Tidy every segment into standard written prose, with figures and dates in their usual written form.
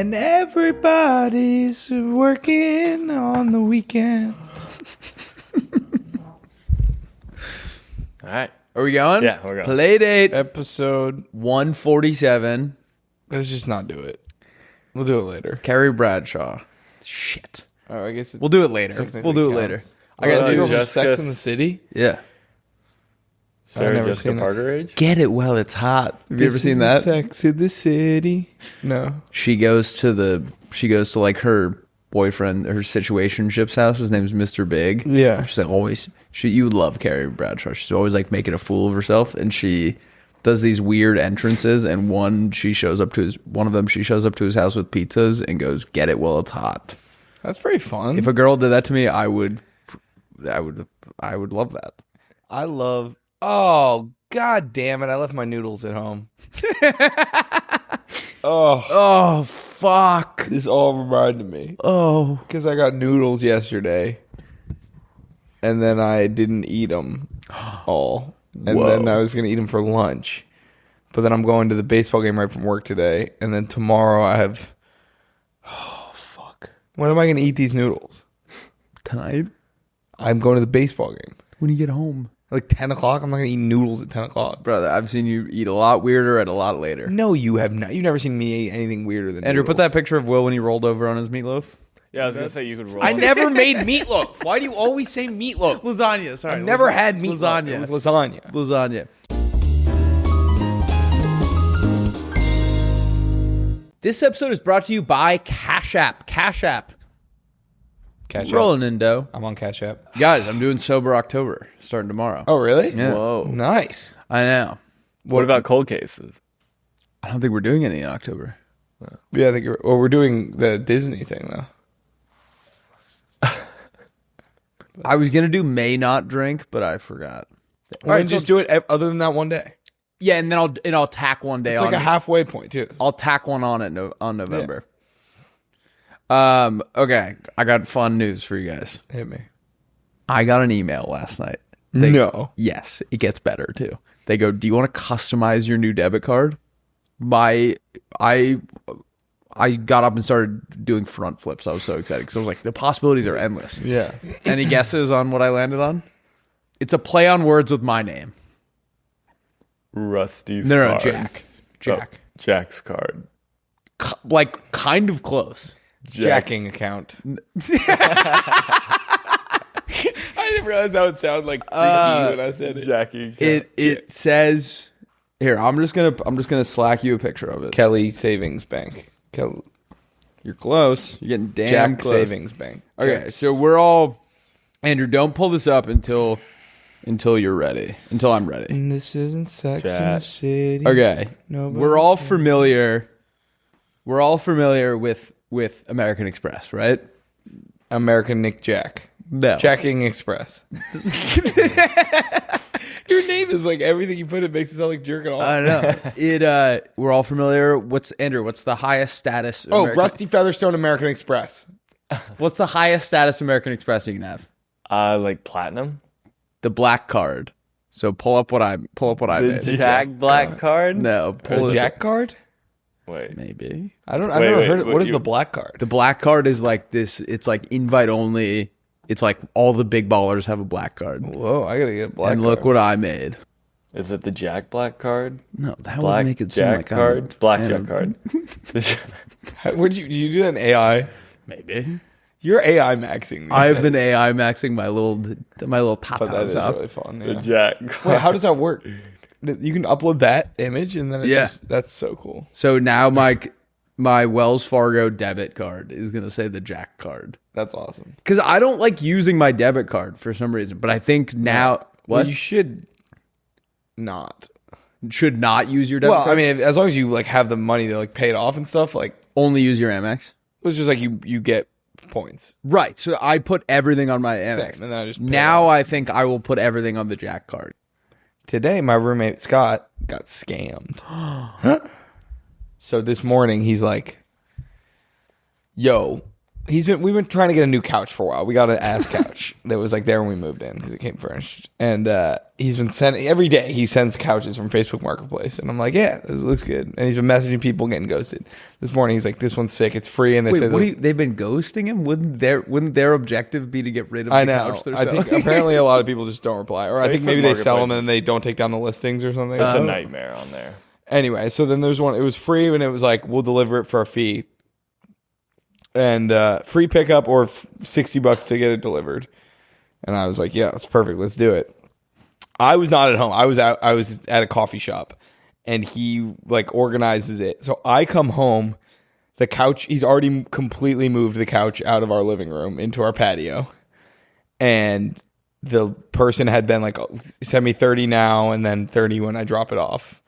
And everybody's working on the weekend. All right. Are we going? Yeah, we're going. Playdate Episode. 147. Let's just not do it. We'll do it later. Carrie Bradshaw. Shit. Oh, I guess We'll do it later. We'll do it later. I got to to go do for Jessica- Sex in the City. Yeah. Sarah never Jessica seen it. Parker age? Get it while it's hot. Have you ever seen that? Sex in the City. No. She goes to like her boyfriend, her situationship's house. His name's Mr. Big. Yeah. She's like always. You would love Carrie Bradshaw. She's always like making a fool of herself, and she does these weird entrances. And one of them she shows up to his house with pizzas and goes, "Get it while it's hot." That's pretty fun. If a girl did that to me, I would love that. I love. Oh, god damn it! I left my noodles at home. Oh fuck. This all reminded me Oh. because I got noodles yesterday, and then I didn't eat them all, and then I was gonna eat them for lunch, but then I'm going to the baseball game right from work today, and then tomorrow I have. Oh fuck! When am I gonna eat these noodles? Tonight? I'm going to the baseball game. When you get home. Like 10 o'clock? I'm not going to eat noodles at 10 o'clock. Brother, I've seen you eat a lot weirder at a lot later. No, you have not. You've never seen me eat anything weirder than Andrew, noodles. put that picture of Will when he rolled over on his meatloaf. Yeah, I was going to say you could roll. I never made meatloaf. Why do you always say meatloaf? Lasagna, sorry. I've never had meatloaf. Lasagna. It was lasagna. Lasagna. This episode is brought to you by Cash App. Cash App. Cash App. Rolling in dough. I'm on Cash App. Guys, I'm doing Sober October starting tomorrow. Oh, really? Yeah. Whoa. Nice. I know. What about cold cases? I don't think we're doing any in October. Yeah, I think we're doing the Disney thing, though. I was going to do may not drink, but I forgot. All right, just do it other than that one day. Yeah, and then I'll tack one day It's on like a it. halfway point, too. I'll tack one on it on November. Okay, I got fun news for you guys. Hit me. I got an email last night. No. Yes, it gets better too. They go, "Do you want to customize your new debit card?" I got up and started doing front flips. I was so excited because I was like, the possibilities are endless. Yeah. Any guesses on what I landed on? It's a play on words with my name. Rusty's No, card. Jack. Oh, Jack's card. Like kind of close. Jacking account. I didn't realize that would sound like freaky when I said it. Jackie. It says here. I'm just gonna slack you a picture of it. Kelly Savings Bank. You're close. You're getting damn Jack close. Savings Bank. Okay, Jack. so we're all Andrew. Don't pull this up until you're ready. Until I'm ready. And this isn't Sex in the Jack. City. Okay, Nobody we're all familiar. We're all familiar with American Express, right? American Nick Jack. No. Jacking Express. Your name is like everything you put it makes it sound like jerking off. I know. We're all familiar. What's the highest status? Rusty Featherstone American Express. What's the highest status American Express you can have? Like platinum. The black card. So pull up what I The made. Jack Black card. No, pull The this Jack card? Wait. maybe. I've Wait, never heard of wait, what is you- the black card? The black card is like this. It's like invite only. It's like all the big ballers have a black card. Whoa, I gotta get a black And card. look what I made. Is it the Jack Black card? No, that Black would make it seem Jack like card. I'm Black fan Jack of- card. Did you do that in AI? Maybe. You're AI maxing. these I've days. been AI maxing my little But that tatas is up. really fun. The Yeah. Jack Wait, card. how does that work? You can upload that image and then that's so cool. So now my Wells Fargo debit card is gonna say the Jack card That's awesome. because I don't like using my debit card for some reason. But I think now Well, you should not. should not use your debit Well, card. I mean, as long as you like have the money to like pay it off and stuff, like Only use your Amex. it's just like you get points. Right. So I put everything on my Amex. Same, and then I just pay it Now off. I think I will put everything on the Jack card. Today, my roommate Scott got scammed. So this morning, he's like, "Yo, we've been trying to get a new couch for a while. We got an ass couch that was like there when we moved in because it came furnished. And he's been sending every day. He sends couches from Facebook Marketplace, and I'm like, yeah, this looks good. And he's been messaging people, getting ghosted. This morning he's like, this one's sick. It's free, and they say they've been ghosting him. Wouldn't their objective be to get rid of the couch? I think apparently a lot of people just don't reply, or I think maybe they sell them and they don't take down the listings or something. It's a nightmare on there. Anyway, so then there's one. It was free, and it was like, we'll deliver it for a fee. And free pickup or $60 to get it delivered. And I was like, yeah, that's perfect. Let's do it. I was not at home. I was at a coffee shop, and he like organizes it. So I come home, the couch, he's already completely moved the couch out of our living room into our patio. And the person had been like, send me 30 now and then 30 when I drop it off.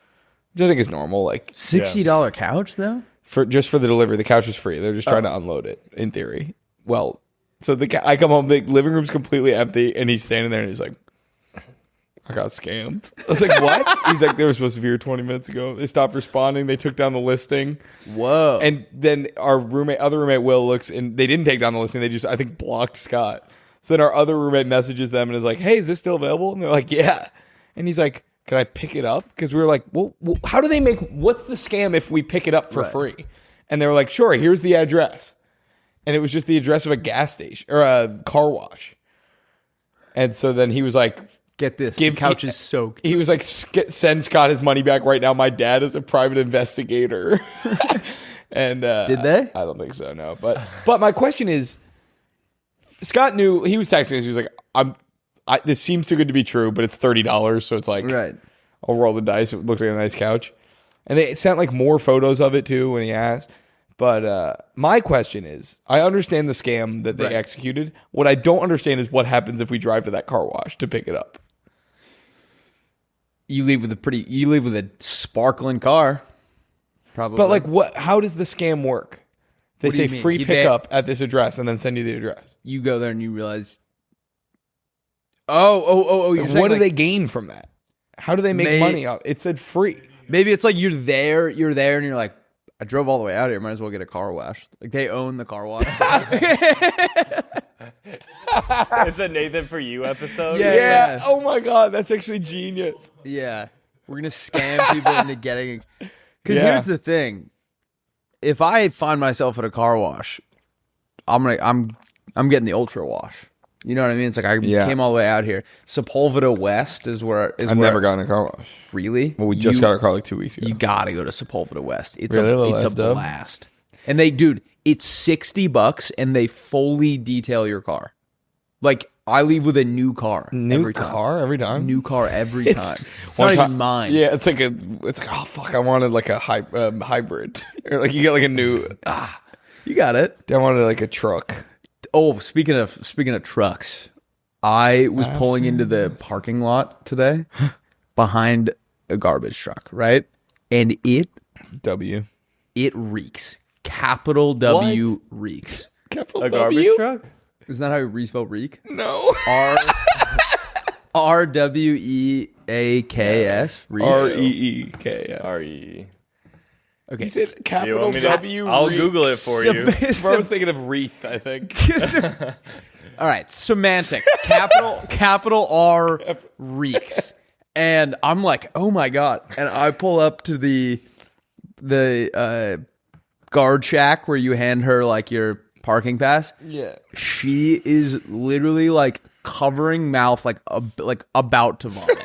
Which I think is normal. Like $60 couch though? For the delivery. The couch was free. They're just trying to unload it, in theory. Well, so I come home, the living room's completely empty, and he's standing there, and he's like, I got scammed. I was like, what? He's like, they were supposed to be here 20 minutes ago. They stopped responding. They took down the listing. Whoa. And then our other roommate, Will, looks, and they didn't take down the listing. They just, I think, blocked Scott. So then our other roommate messages them and is like, hey, is this still available? And they're like, yeah. And he's like, can I pick it up? Because we were like, well, how do they what's the scam if we pick it up for free? And they were like, sure, here's the address. And it was just the address of a gas station or a car wash. And so then he was like, get this, the couch is soaked. He was like, send Scott his money back right now. My dad is a private investigator. And did they? I don't think so, no. But my question is, Scott knew, he was texting us. He was like, this seems too good to be true, but it's $30, so it's like, right. I'll roll the dice. It looked like a nice couch. And they sent like more photos of it too when he asked. But my question is, I understand the scam that they executed. What I don't understand is what happens if we drive to that car wash to pick it up. You leave with a sparkling car. Probably. But like how does the scam work? They say free pickup at this address and then send you the address. You go there and you realize, you're what do they gain from that? How do they make money off? It said free. Maybe it's like you're there and you're like, I drove all the way out here, might as well get a car wash. Like they own the car wash. It's a Nathan For You episode. Yeah. Oh my God, that's actually genius. Yeah. We're gonna scam people into getting, because here's the thing. If I find myself at a car wash, I'm getting the ultra wash. You know what I mean? It's like I came all the way out here. Sepulveda West is where I've never gotten a car wash. Really? Well, we just got our car like 2 weeks ago. You gotta go to Sepulveda West. It's really? it's a blast. And it's $60 and they fully detail your car. Like I leave with a new car. New car every time. New car every time. It's not even mine. Yeah, it's like oh fuck, I wanted like a hybrid, or like you get like a new. You got it. I wanted like a truck. Oh, speaking of trucks, I was pulling into the parking lot today behind a garbage truck, right? And it reeks. Capital W reeks. Capital A W? garbage truck? Isn't that how you spell reek? No. RWEAKS. REEKS. R-E. Okay. You said capital W. I'll Google it for you. Bro, I was thinking of wreath, I think. All right, semantics. Capital R reeks. And I'm like, oh my God. And I pull up to the guard shack where you hand her like your parking pass. Yeah. She is literally like covering mouth, like about to vomit.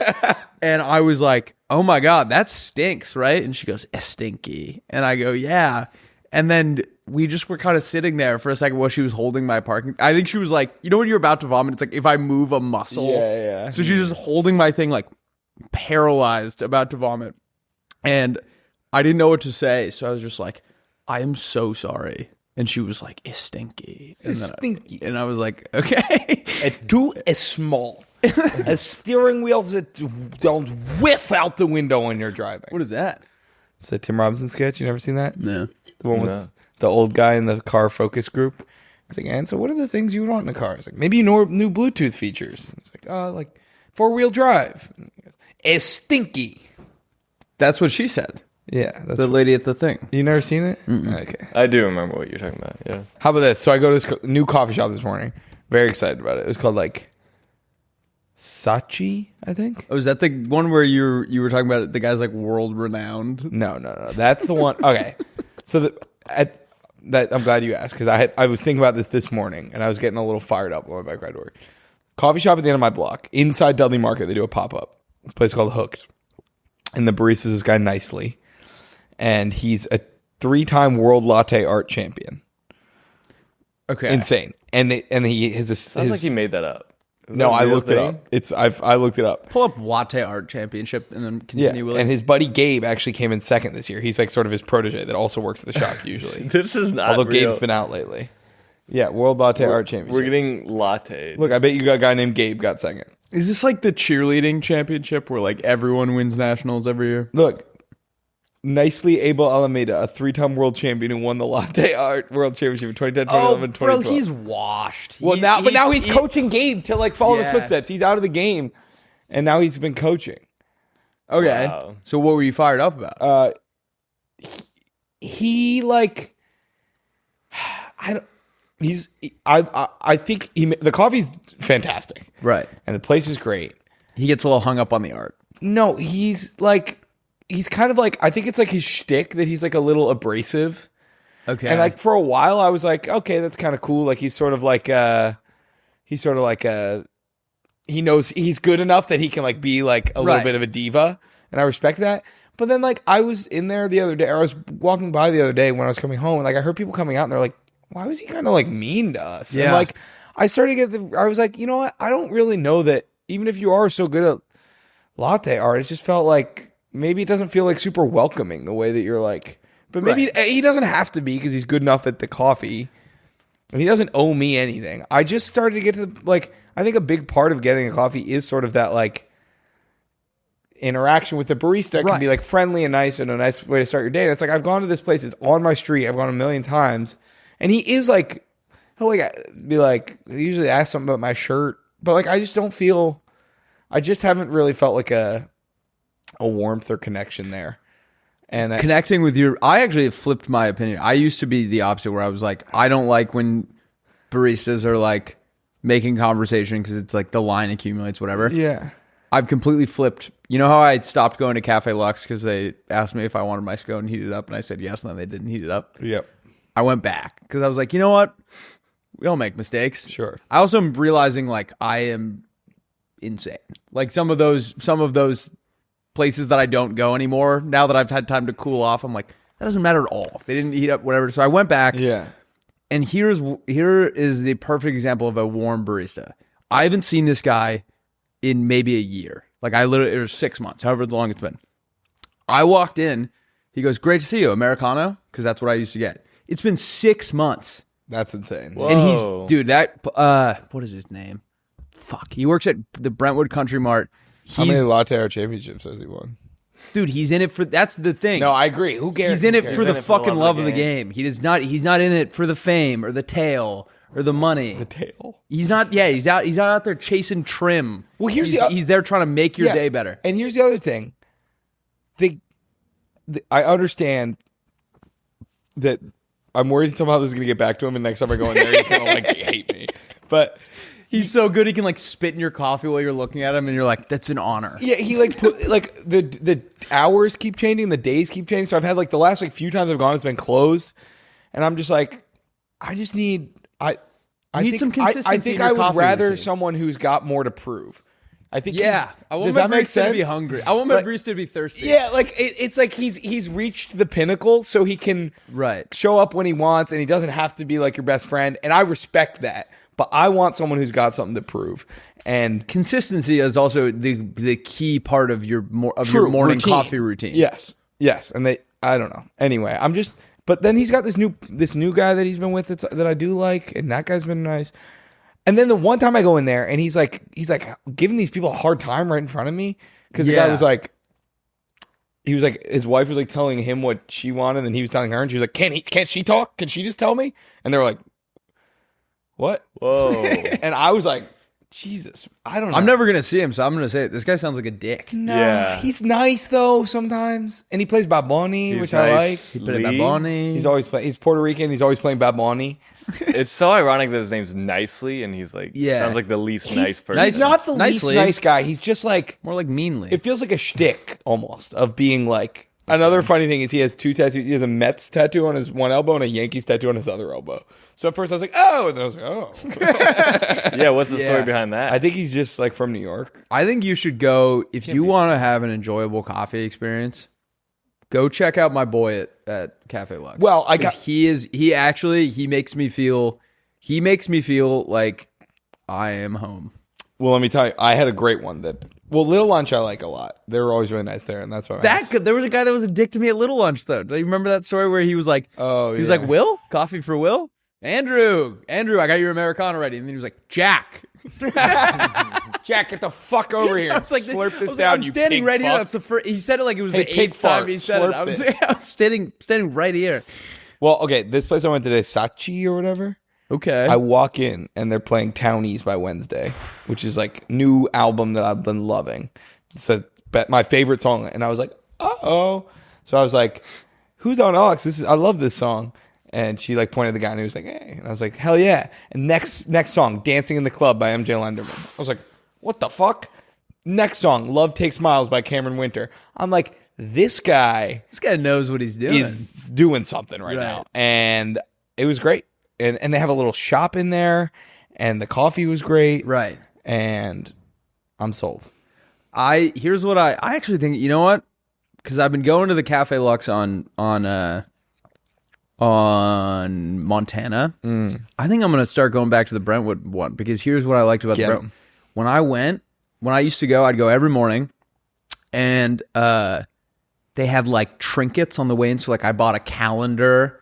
And I was like, oh my God, that stinks, right? And she goes, it's stinky. And I go, yeah. And then we just were kind of sitting there for a second while she was holding my parking. I think she was like, you know when you're about to vomit, it's like if I move a muscle. Yeah. So she's just holding my thing like paralyzed, about to vomit. And I didn't know what to say. So I was just like, I am so sorry. And she was like, it's stinky. It's stinky. And I was like, okay. Too small. A steering wheels that don't whiff out the window when you're driving. What is that? It's a Tim Robinson sketch. You never seen that? No. The one with the old guy in the car focus group. He's like, and so what are the things you would want in a car? It's like, maybe new Bluetooth features. It's like 4-wheel drive. It's stinky. That's what she said. Yeah, that's The lady at the thing. you never seen it? Okay. I do remember what you're talking about. Yeah. How about this? So I go to this new coffee shop this morning. Very excited about it. It was called like Sachi, I think. Oh, is that the one where you were talking about it? The guy's like world renowned. No. That's the one. Okay. So I'm glad you asked because I was thinking about this morning and I was getting a little fired up on my bike ride to work. Coffee shop at the end of my block, inside Dudley Market. They do a pop up. This place called Hooked, and the barista is this guy Nicely, and he's a 3-time world latte art champion. Okay, insane. And he has Sounds like you made that up. No, I looked it up. I looked it up. Pull up latte art championship and then continue with it. And his buddy Gabe actually came in second this year. He's like sort of his protege that also works at the shop usually. This is not Although real. Gabe's been out lately. Yeah, World Latte Art Championship. We're getting latte. Look, I bet you got a guy named Gabe got second. Is this like the cheerleading championship where like everyone wins nationals every year? Look, Nicely Abel Alameda, a 3-time world champion who won the Latte Art World Championship in 2010, 2011, 2012. Bro, he's washed. Well, now he's coaching Gabe to like follow his Yeah. footsteps. He's out of the game, and now he's been coaching. Okay. Wow. So what were you fired up about? He like, I think the coffee's fantastic, Right. and the place is great. He gets a little hung up on the art. No, he's kind of like, I think it's like his shtick that he's like a little abrasive. Okay. And like for a while I was like, okay, that's kind of cool. Like he knows he's good enough that he can like be like a little Right. bit of a diva. And I respect that. But then like I was in there the other day, or I was walking by the other day when I was coming home, and like I heard people coming out and they're like, why was he kind of like mean to us? Yeah. And like I started to get I was like, you know what? I don't really know that even if you are so good at latte art, it just felt like maybe it doesn't feel like super welcoming the way that you're like, but maybe he doesn't have to be because he's good enough at the coffee and he doesn't owe me anything. I just started to get to like, I think a big part of getting a coffee is sort of that like interaction with the barista. It can be like friendly and nice and a nice way to start your day. And it's like, I've gone to this place. It's on my street. I've gone a million times and he is like, he'll like be like, usually ask something about my shirt, but like, I just haven't really felt like a warmth or connection there. And Connecting with I actually have flipped my opinion. I used to be the opposite where I was like, I don't like when baristas are like making conversation because it's like the line accumulates, whatever. yeah. I've completely flipped. You know how I stopped going to Cafe Lux because they asked me if I wanted my scone heated up and I said yes and then they didn't heat it up? Yep. I went back because I was like, you know what? We all make mistakes. Sure. I also am realizing like I am insane. Like some of those places that I don't go anymore, now that I've had time to cool off, I'm like, that doesn't matter at all. They didn't heat up, whatever. So I went back. Yeah. And here is the perfect example of a warm barista. I haven't seen this guy in maybe a year. Like it was 6 months, however long it's been. I walked in. He goes, great to see you, Americano, because that's what I used to get. It's been 6 months. That's insane. Whoa. And he's, what is his name? Fuck. He works at the Brentwood Country Mart. How many latte art championships has he won? Dude, he's in it for, that's the thing. No, I agree. Who cares? He's in it for the in it for the fucking love of the game. He's not in it for the fame or the tail or the money. The tail. He's not out there chasing trim. Well, here's he's there trying to make your day better. And here's the other thing. I understand that I'm worried somehow this is going to get back to him, and next time I go in there, he's going to like hate me. But He's so good he can like spit in your coffee while you're looking at him, and you're like, "That's an honor." yeah, he like put like the hours keep changing, the days keep changing. So I've had like the last like few times I've gone, it's been closed, and I'm just like, I just need I need think, some consistency I in think your I would coffee rather routine. someone who's got more to prove. I think Yeah, I want does my that make barista sense? to be hungry. I want my Like, barista to be thirsty. Yeah, like it's like he's reached the pinnacle, so he can Right. show up when he wants, and he doesn't have to be like your best friend. And I respect that, but I want someone who's got something to prove. And Consistency is also the key part of your your True, morning routine. coffee routine. Yes, and I don't know. Anyway, but then he's got this new guy that he's been with that I do like, and that guy's been nice. And then the one time I go in there, and he's like giving these people a hard time right in front of me because the guy was like, his wife was like telling him what she wanted, and then he was telling her, and she was like, can't she talk? Can she just tell me? And they were like, what? Whoa. And I was like, Jesus, I don't know. I'm never gonna see him, so I'm gonna say it. This guy sounds like a dick. No, Yeah. he's nice though sometimes, and he plays Bad Bunny, He's which I like. nice. He played Lee? Bad Bunny. He's always He's Puerto Rican. He's always playing Bad Bunny. It's so ironic that his name's Nicely, and he's like, Yeah. sounds like the least nice person. He's not the Nicely. least nice guy. He's just like, more like meanly. it feels like a shtick almost of being like. Another funny thing is he has 2 tattoos. He has a Mets tattoo on his one elbow and a Yankees tattoo on his other elbow. So at first I was like, oh, and then I was like, oh. Yeah, what's the Yeah. story behind that? I think he's just like from New York. I think you should go if you want to have an enjoyable coffee experience. Go check out my boy at Cafe Lux. Well, I 'Cause got- he makes me feel like I am home. Well, let me tell you, I had a great one Little Lunch I like a lot. They were always really nice there, and that's why There was a guy that was a dick to me at Little Lunch though. Do you remember that story where he was like, Oh, he was yeah. like, Will, coffee for Will, Andrew, I got your Americano ready, and then he was like, Jack. Jack, get the fuck over here and Like, slurp I this was down, I'm you standing pig right here. fuck. That's the first. He said it like it was Hey, the pig 8th time fart, he said it. slurp I was, this. I was standing right here. Well, okay, this place I went today, Sachi or whatever. Okay. I walk in and they're playing Townies by Wednesday, which is like new album that I've been loving. It's my favorite song, and I was like, uh-oh. So I was like, who's on Alex? I love this song. And she like pointed at the guy and he was like, hey. And I was like, hell yeah. And next song, Dancing in the Club by MJ Lenderman. I was like, what the fuck? Next song, Love Takes Miles by Cameron Winter. I'm like, this guy knows what he's doing. is doing something right now. And it was great. And they have a little shop in there, and the coffee was great. Right. And I'm sold. Here's what I actually think, you know what? Because I've been going to the Cafe Lux on Montana. I think I'm going to start going back to the Brentwood one, because here's what I liked about Get the 'em. When I used to go, I'd go every morning, and they had like trinkets on the way in. So like I bought a calendar.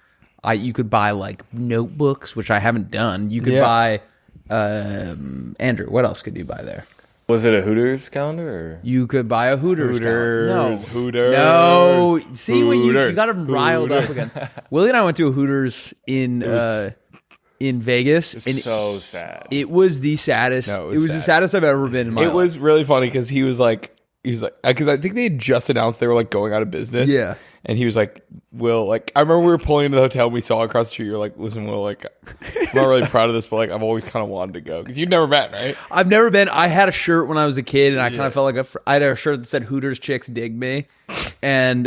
You could buy like notebooks, which I haven't done. You could buy, Andrew, what else could you buy there? Was it a Hooters calendar? Or? You could buy a Hooters. calendar. Hooters. No. See, when you Hooters. got him riled up again. Willie and I went to a Hooters in Vegas, and So sad. it was the saddest. No, it was the sad. saddest I've ever been in my life. It was really funny because he was like, because I think they had just announced they were like going out of business. Yeah. And he was like, Will, like, I remember we were pulling into the hotel and we saw across the street. You're like, listen, Will, like, I'm not really proud of this, but like, I've always kind of wanted to go. Because you'd never been, right? I've never been. I had a shirt when I was a kid, and I kind of felt like I had a shirt that said "Hooters chicks dig me," and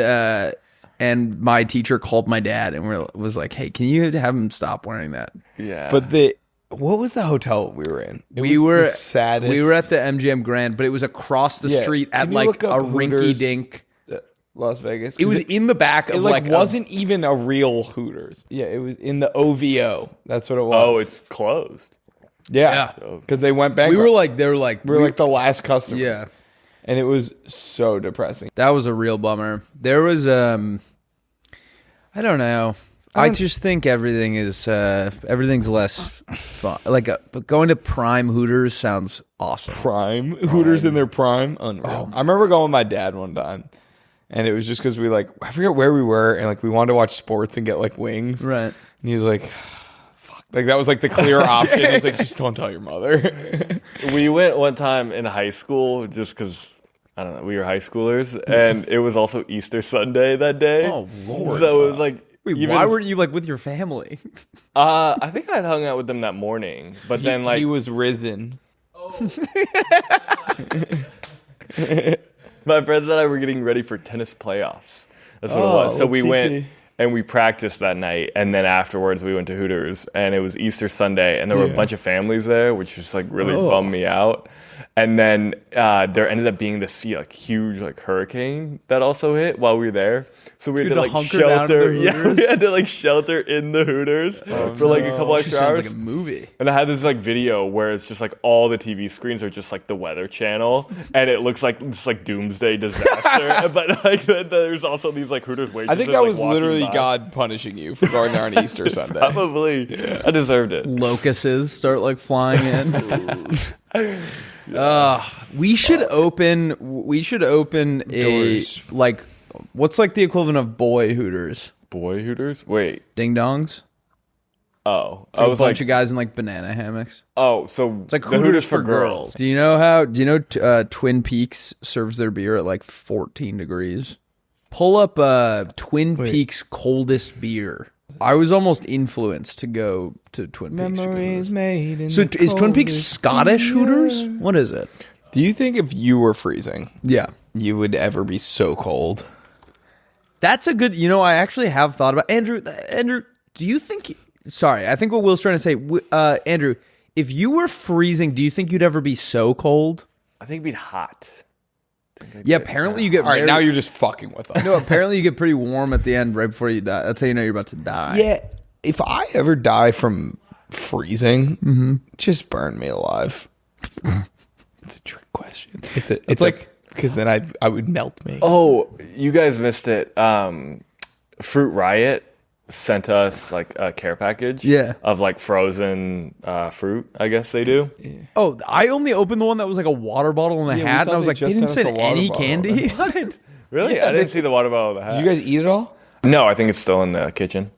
my teacher called my dad and was like, "Hey, can you have him stop wearing that?" Yeah. But what was the hotel we were in? It We was were the saddest. We were at the MGM Grand, but it was across the Yeah. street Can at you like look a up Hooters, rinky-dink. Las Vegas. It was in the back It of like like wasn't even a real Hooters. Yeah, it was in the OVO. That's what it was. oh, it's closed. yeah, because they went back. we were like they were like we were like the last customers. Yeah. and it was so depressing. that was a real bummer. There was I don't know. I just think everything's less fun. Like but going to Prime Hooters sounds awesome. Prime Hooters in their prime, unreal. I remember going with my dad one time, and it was just because I forget where we were, and like we wanted to watch sports and get like wings, Right. And he was like, "Fuck!" Like that was like the clear option. He was like, "Just don't tell your mother." We went one time in high school just because, I don't know, we were high schoolers, and it was also Easter Sunday that day. Oh, Lord. So it was like, Wait, even- why weren't you like with your family? I think I'd hung out with them that morning, but then like he was risen. my friends and I were getting ready for tennis playoffs. That's what it was. So we TP. went and we practiced that night, and then afterwards we went to Hooters, and it was Easter Sunday, and there were a bunch of families there, which just like really bummed me out. And then there ended up being this like huge like hurricane that also hit while we were there. So we had to like hunker down in shelter. the Yeah, Hooters? we had to like shelter in the Hooters for like a couple extra Sounds hours. like a movie. And I had this like video where it's just like all the TV screens are just like the Weather Channel, and it looks like this like doomsday disaster. But like there's also these like Hooters waitresses. I think that like, was walking literally by. God punishing you for going there on Easter Sunday. Probably, I deserved it. Locusts start like flying in. We should open a Doors. like what's like the equivalent of boy Hooters? Boy Hooters. Wait, Ding dongs. Oh, It's like a bunch of guys in like banana hammocks. oh, so It's like the Hooters for girls. Do you know Twin Peaks serves their beer at like 14 degrees? Pull up Twin Peaks coldest beer. I was almost influenced to go to Twin Peaks. Memories made in So the is Twin Peaks coldest Scottish beer. Hooters? What is it? Do you think if you were freezing, Yeah. you would ever be so cold? That's a good, I actually have thought about Andrew, do you think sorry, I think what Will's trying to say, Andrew, if you were freezing, do you think you'd ever be so cold? I think it'd be hot. Yeah, apparently you get All right, now you're just fucking with us. No, apparently you get pretty warm at the end right before you die. That's how you know you're about to die. Yeah, if I ever die from freezing, just burn me alive. It's a trick question. It's like because then I would melt me. Oh, you guys missed it. Fruit Riot sent us like a care package of like frozen fruit, I guess they do. Yeah. Oh, I only opened the one that was like a water bottle in a hat, and I was like, they didn't send any candy. Really? Yeah, I didn't see the water bottle of the hat. Did you guys eat it all? No, I think it's still in the kitchen.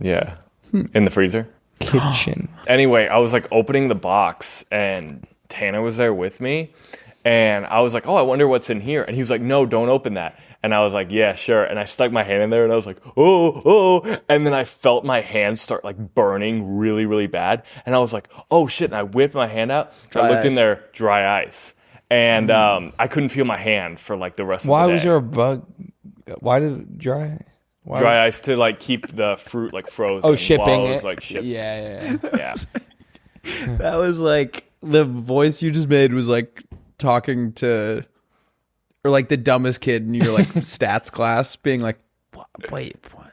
Yeah. In the freezer. Kitchen. Anyway, I was like opening the box and Tanner was there with me. And I was like, oh, I wonder what's in here. And he was like, no, don't open that. And I was like, yeah, sure. And I stuck my hand in there and I was like, oh. And then I felt my hand start like burning really, really bad. And I was like, oh shit. And I whipped my hand out. I looked in there, dry ice. And I couldn't feel my hand for like the rest of the day. Why was there a bug? Why did it dry? Dry ice to like keep the fruit like frozen. Oh, shipping while it it. was like shipping. Yeah. That was like, the voice you just made was like talking to, or like the dumbest kid in your like stats class being like, wait, what?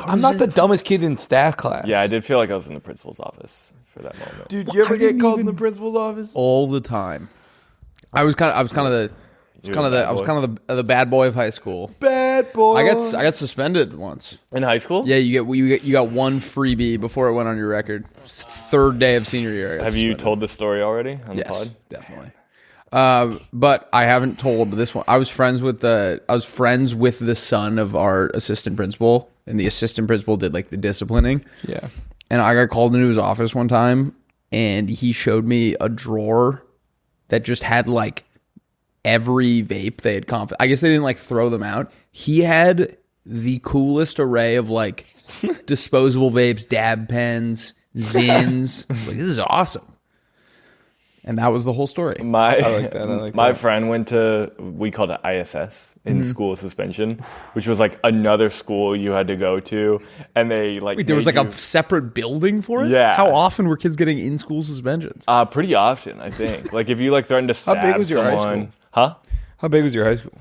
I'm not the dumbest kid in stat class. Yeah, I did feel like I was in the principal's office for that moment. Dude, you ever get called in the principal's office? All the time. I was kind of the bad boy of high school. Bad boy. I got suspended once. In high school? Yeah, you got one freebie before it went on your record. Third day of senior year. Have you told this story already on the pod? Definitely. But I haven't told this one. I was friends with the son of our assistant principal, and the assistant principal did like the disciplining. Yeah. And I got called into his office one time, and he showed me a drawer that just had like every vape they had I guess they didn't like throw them out. He had the coolest array of like disposable vapes, dab pens, Zins. Like, this is awesome. And that was the whole story. I like that. My friend went to, we called it ISS, in school suspension, which was like another school you had to go to. And they like, wait, there was like a separate building for it? Yeah. How often were kids getting in school suspensions? Pretty often, I think. Like if you like threatened to stab How big was your high someone. school? Huh? How big was your high school?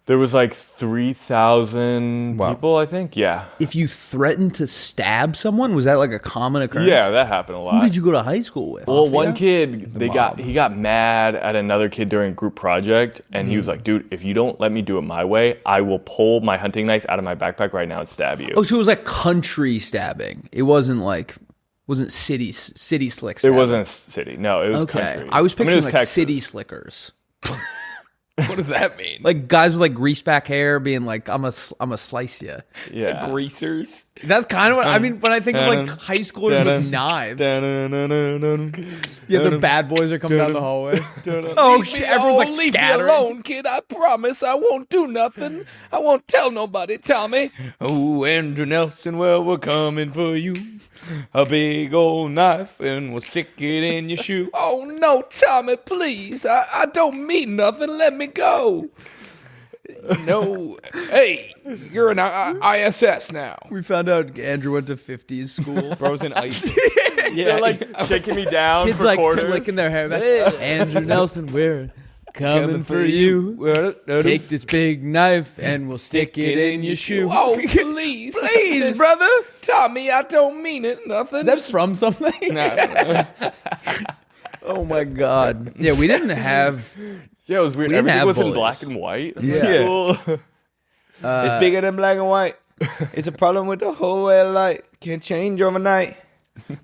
There was like 3,000 people, I think. Yeah. If you threatened to stab someone, was that like a common occurrence? Yeah, that happened a lot. Who did you go to high school with? Well, one kid, he got mad at another kid during a group project, and he was like, dude, if you don't let me do it my way, I will pull my hunting knife out of my backpack right now and stab you. Oh, so it was like country stabbing. It wasn't city slick stabbing. It wasn't city. No, it was country. I was picturing like Texas. city slickers. What does that mean? Like guys with like grease back hair being like, I'm a slice you. Yeah. Greasers. That's kind of what I mean when I think of like high schoolers with knives. Yeah, the bad boys are coming down the hallway. Oh shit! Everyone's like scattering. Leave me alone, kid. I promise I won't do nothing. I won't tell nobody. Tommy. Oh, Andrew Nelson. Well, we're coming for you. A big old knife, and we'll stick it in your shoe. Oh no, Tommy, please. I don't mean nothing. Let me go. No. Hey, you're an ISS now. We found out Andrew went to 50s school. Bro's in ice. They're like shaking me down. Kids for like quarters. slicking their hair back. Andrew Nelson, we're coming for you. Take this big knife and we'll stick it in your shoe. Oh, please. Please, brother. Tommy, I don't mean it. Nothing. Is that from something? No. Oh my God. Yeah, we didn't have. Yeah, it was weird. We didn't Everything have was in bullies. black and white. Yeah. Cool. It's bigger than black and white. It's a problem with the whole way of life. Can't change overnight.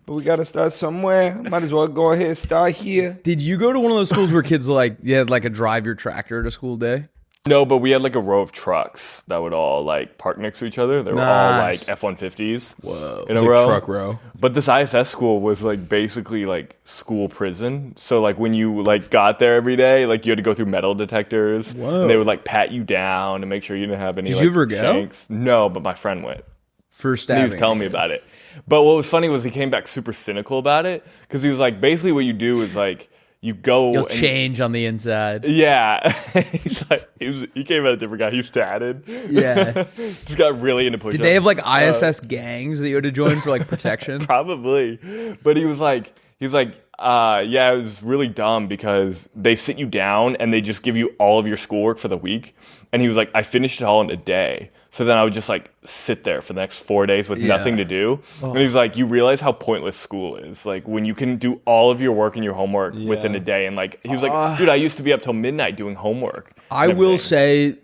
But we got to start somewhere. Might as well go ahead and start here. Did you go to one of those schools where kids like, you had like a drive your tractor to school day? No, but we had like a row of trucks that would all like park next to each other. They were all like F-150s. Whoa. In a row. Truck row. But this ISS school was like basically like school prison. So like when you like got there every day, like you had to go through metal detectors. Whoa. And they would like pat you down and make sure you didn't have any Did like you ever go? shanks. No, but my friend went. For stabbing. He was telling me about it. But what was funny was he came back super cynical about it because he was like, basically what you do is like, you go. You'll change on the inside. Yeah. He's like, he came out a different guy. He's tatted. Yeah. Just got really into push-ups. Did they have like ISS gangs that you had to join for like protection? Probably. But he was like, yeah, it was really dumb because they sit you down and they just give you all of your schoolwork for the week. And he was like, I finished it all in a day. So then I would just like sit there for the next 4 days with nothing to do. Oh. And he's like, you realize how pointless school is. Like when you can do all of your work and your homework within a day. And like, he was like, dude, I used to be up till midnight doing homework. I will say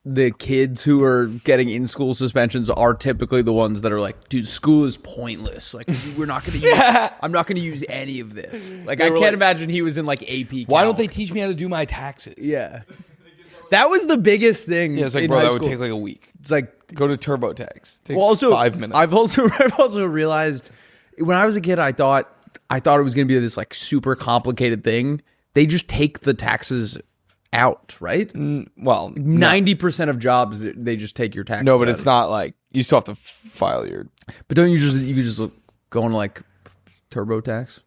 the kids who are getting in-school suspensions are typically the ones that are like, dude, school is pointless. Like, we're not going to use, I'm not going to use any of this. Like, I can't imagine he was in like AP. Why don't they teach me how to do my taxes? Yeah. That was the biggest thing. Yeah, it's like, bro, that would take like a week. It's like, go to TurboTax. Takes 5 minutes. I've also realized when I was a kid, I thought it was going to be this like super complicated thing. They just take the taxes out, right? Well, 90% of jobs, they just take your taxes. No, but it's not like you still have to file your. But don't you just go on like TurboTax?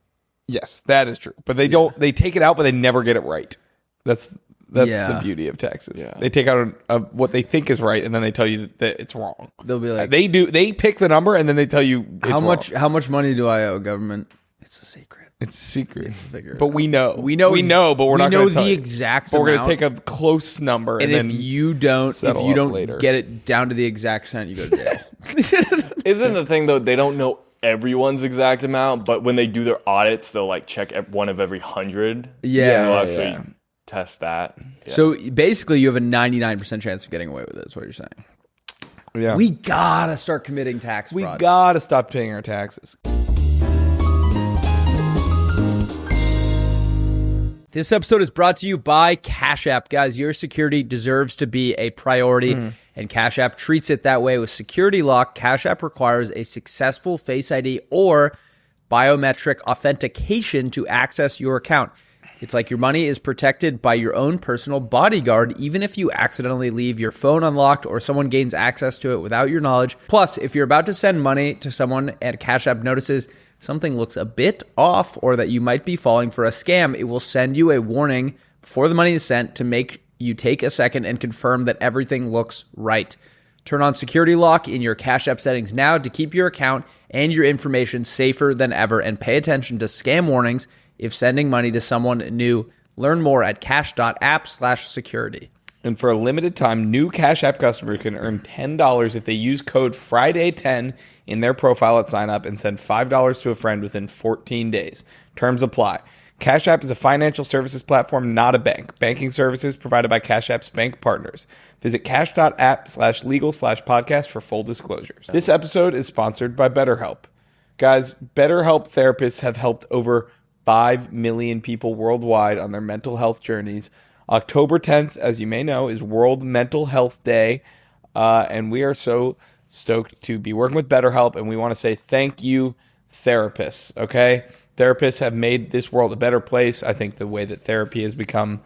Yes, that is true. But they don't. They take it out, but they never get it right. That's the beauty of taxes. Yeah. They take out what they think is right, and then they tell you that it's wrong. They'll be like, they pick the number, and then they tell you it's how much. wrong. How much money do I owe government? It's a secret. It's a secret. Figure but we know. We know, but we're not going to tell you. Exact but amount. we're going to take a close number, and then if you don't later. get it down to the exact cent, you go to jail. Isn't the thing though? They don't know everyone's exact amount, but when they do their audits, they'll like check one of every 100. Yeah, they'll actually test that. Yeah. So basically, you have a 99% chance of getting away with it. Is what you're saying. Yeah, we gotta start committing tax fraud. We gotta stop paying our taxes. This episode is brought to you by Cash App. Guys, your security deserves to be a priority, and Cash App treats it that way. With Security Lock, Cash App requires a successful Face ID or biometric authentication to access your account. It's like your money is protected by your own personal bodyguard, even if you accidentally leave your phone unlocked or someone gains access to it without your knowledge. Plus, if you're about to send money to someone and Cash App notices something looks a bit off or that you might be falling for a scam, it will send you a warning before the money is sent to make you take a second and confirm that everything looks right. Turn on Security Lock in your Cash App settings now to keep your account and your information safer than ever, and pay attention to scam warnings if sending money to someone new. Learn more at cash.app/security. And for a limited time, new Cash App customers can earn $10 if they use code FRIDAY10 in their profile at sign up and send $5 to a friend within 14 days. Terms apply. Cash App is a financial services platform, not a bank. Banking services provided by Cash App's bank partners. Visit cash.app/legal/podcast for full disclosures. This episode is sponsored by BetterHelp. Guys, BetterHelp therapists have helped over 5 million people worldwide on their mental health journeys. October 10th, as you may know, is World Mental Health Day, and we are so stoked to be working with BetterHelp, and we want to say thank you, therapists, okay? Therapists have made this world a better place. I think the way that therapy has become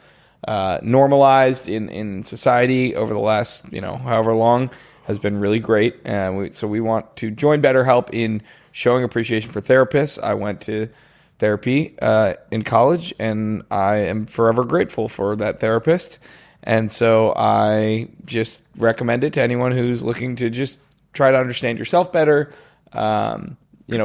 normalized in society over the last, however long has been really great, and so we want to join BetterHelp in showing appreciation for therapists. I went to therapy in college, and I am forever grateful for that therapist. And so I just recommend it to anyone who's looking to just try to understand yourself better,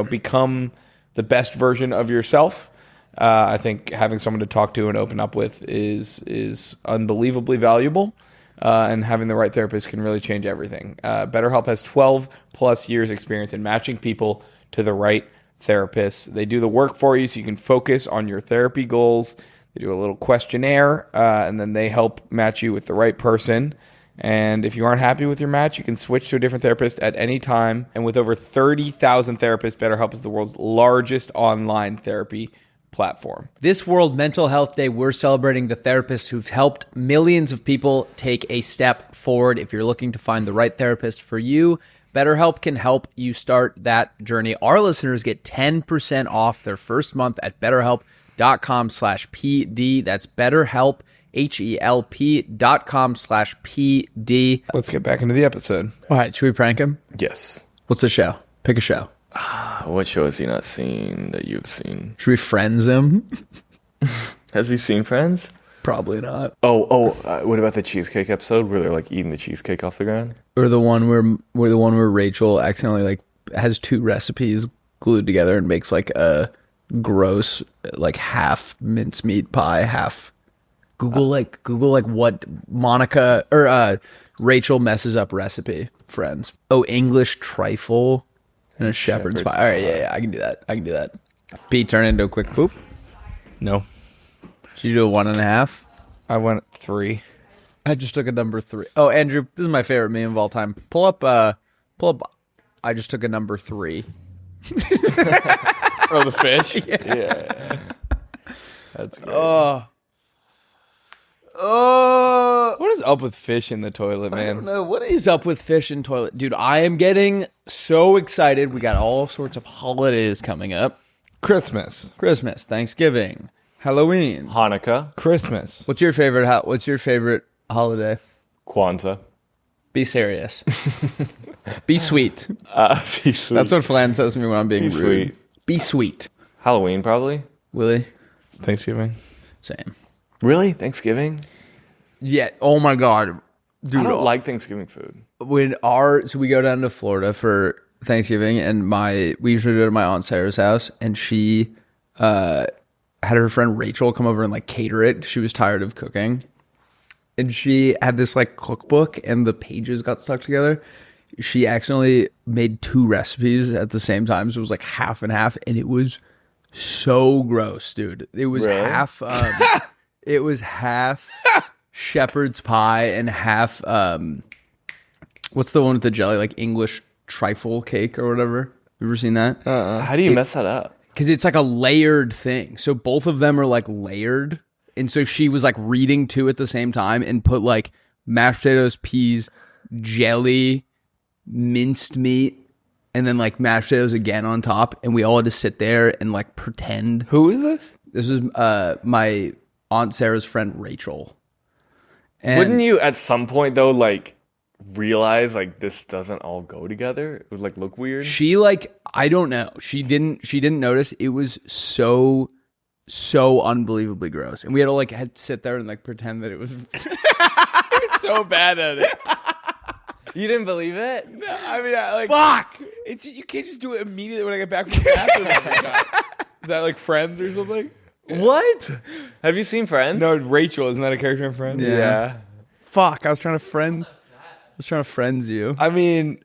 become the best version of yourself. I think having someone to talk to and open up with is unbelievably valuable, and having the right therapist can really change everything. BetterHelp has 12 plus years experience in matching people to the right therapists. They do the work for you so you can focus on your therapy goals. They do a little questionnaire, and then they help match you with the right person. And if you aren't happy with your match, you can switch to a different therapist at any time. And with over 30,000 therapists, BetterHelp is the world's largest online therapy platform. This World Mental Health Day, we're celebrating the therapists who've helped millions of people take a step forward. If you're looking to find the right therapist for you, BetterHelp can help you start that journey. Our listeners get 10% off their first month at BetterHelp.com/PD. That's BetterHelp, HELP.com/PD. Let's get back into the episode. All right, should we prank him? Yes. What's the show? Pick a show. What show has he not seen that you've seen? Should we friends him? Has he seen Friends? Probably not. What about the cheesecake episode where they're like eating the cheesecake off the ground? Or the one where Rachel accidentally like has two recipes glued together and makes like a gross like half mincemeat pie, half Google what Monica or Rachel messes up recipe. Friends. Oh, English trifle and a shepherd's pie. All right, yeah, I can do that. Pete, turn into a quick poop. No. Did you do a 1.5? I went 3. I just took a number 3. Oh, Andrew, this is my favorite meme of all time. Pull up. I just took a number 3. Oh, the fish? Yeah. That's great. What is up with fish in the toilet, man? I don't know. What is up with fish in toilet? Dude, I am getting so excited. We got all sorts of holidays coming up. Christmas. Thanksgiving, Halloween, Hanukkah, Christmas. What's your favorite holiday? Kwanzaa. Be serious. Be sweet. Be sweet. That's what Flan says to me when I'm being Be rude. sweet. Be sweet. Halloween, probably. Willie? Thanksgiving. Same. Really? Thanksgiving? Yeah. Oh my God. Dude, I don't like Thanksgiving food. So we go down to Florida for Thanksgiving, and we usually go to my Aunt Sarah's house, and she had her friend Rachel come over and like cater it. She was tired of cooking, and she had this like cookbook, and the pages got stuck together. She accidentally made 2 recipes at the same time, so it was like half and half, and it was so gross, dude. It was really? half. It was half shepherd's pie and half. What's the one with the jelly? Like English trifle cake or whatever. You ever seen that? How do you mess that up? Because it's like a layered thing. So both of them are like layered. And so she was like reading 2 at the same time and put like mashed potatoes, peas, jelly, minced meat, and then like mashed potatoes again on top. And we all had to sit there and like pretend. Who is this? This is my Aunt Sarah's friend Rachel. And Wouldn't you at some point though like realize like this doesn't all go together? It would like look weird. She like, I don't know. She didn't notice. It was so unbelievably gross. And we had to sit there and like pretend that it was So bad at it. You didn't believe it? No, I mean, fuck. It's you can't just do it immediately when I get back from the bathroom every time. Is that like Friends or something? What? Have you seen Friends? No, Rachel. Isn't that a character in Friends? Yeah. Fuck. I was trying to friends you. I mean,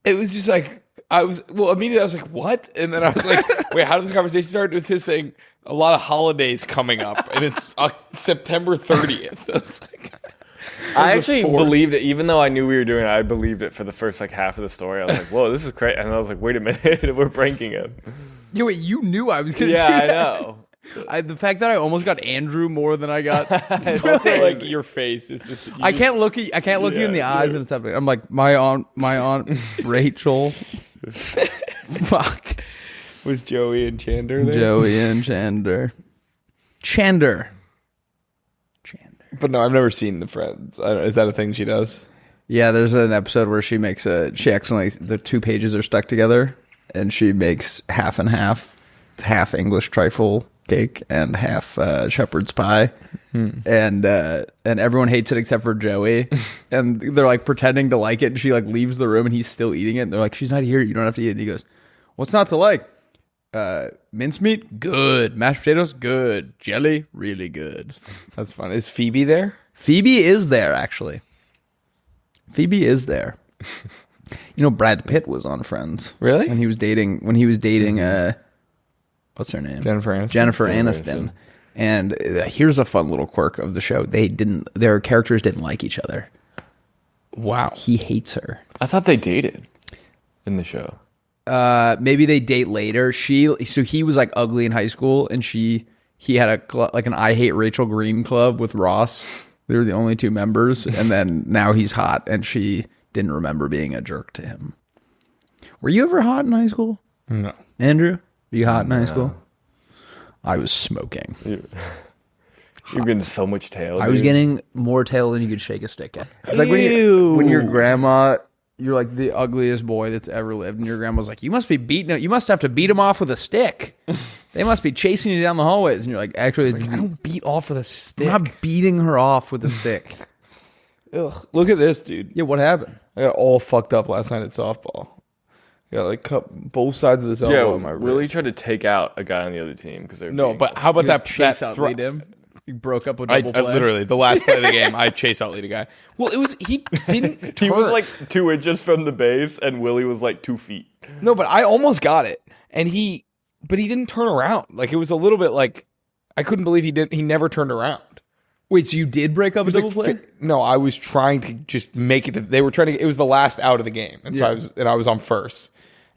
it was just like, immediately I was like, what? And then I was like, wait, how did this conversation start? It was his saying a lot of holidays coming up, and it's September 30th. I actually believed it, even though I knew we were doing it. I believed it for the first like half of the story. I was like, whoa, this is crazy. And I was like, wait a minute, we're pranking him. Yeah, wait, you knew I was going to do Yeah, that. I know. The fact that I almost got Andrew more than I got. Also, like your face. It's just I can't look you in the eyes and it's happening. I'm like, my aunt Rachel. Fuck. Was Joey and Chander there? Joey and Chander. But no, I've never seen the Friends. Is that a thing she does? Yeah, there's an episode where she accidentally, the 2 pages are stuck together and she makes half and half English trifle cake and half shepherd's pie. And everyone hates it except for Joey. And they're like pretending to like it, and she like leaves the room and he's still eating it. And they're like, she's not here, you don't have to eat it. And he goes, what's not to like? Mincemeat, good. Mashed potatoes, good. Jelly, really good. That's fun. Is Phoebe there? Phoebe is there, actually. Phoebe is there. You know, Brad Pitt was on Friends. Really? When he was dating what's her name? Jennifer Aniston. Jennifer Aniston. And here's a fun little quirk of the show. Their characters didn't like each other. Wow. He hates her. I thought they dated in the show. maybe they date later. So he was like ugly in high school, and he had an I Hate Rachel Green club with Ross. They were the only two members, and then now he's hot, and she didn't remember being a jerk to him. Were you ever hot in high school? No. Andrew, were you hot in high school? I was smoking. You're getting so much tail. I was getting more tail than you could shake a stick at. It's like when your grandma, you're like the ugliest boy that's ever lived, and your grandma's like, you must have to beat him off with a stick. They must be chasing you down the hallways, and you're like, actually, I don't beat off with a stick. I'm not beating her off with a stick. Ugh. Look at this, dude. Yeah, what happened? I got all fucked up last night at softball. I got like cut both sides of this elbow in my wrist. Willie tried to take out a guy on the other team because they're but how about that chase out lead him? You broke up a double play. Literally, the last play of the game, I chase out lead a guy. Well, he didn't turn. He was like 2 inches from the base, and Willie was like 2 feet. No, but I almost got it, and he didn't turn around. Like, it was a little bit like, I couldn't believe he never turned around. Wait, so you did break up a double play? No, I was trying to just make it. They were trying to. It was the last out of the game, and so I was on first,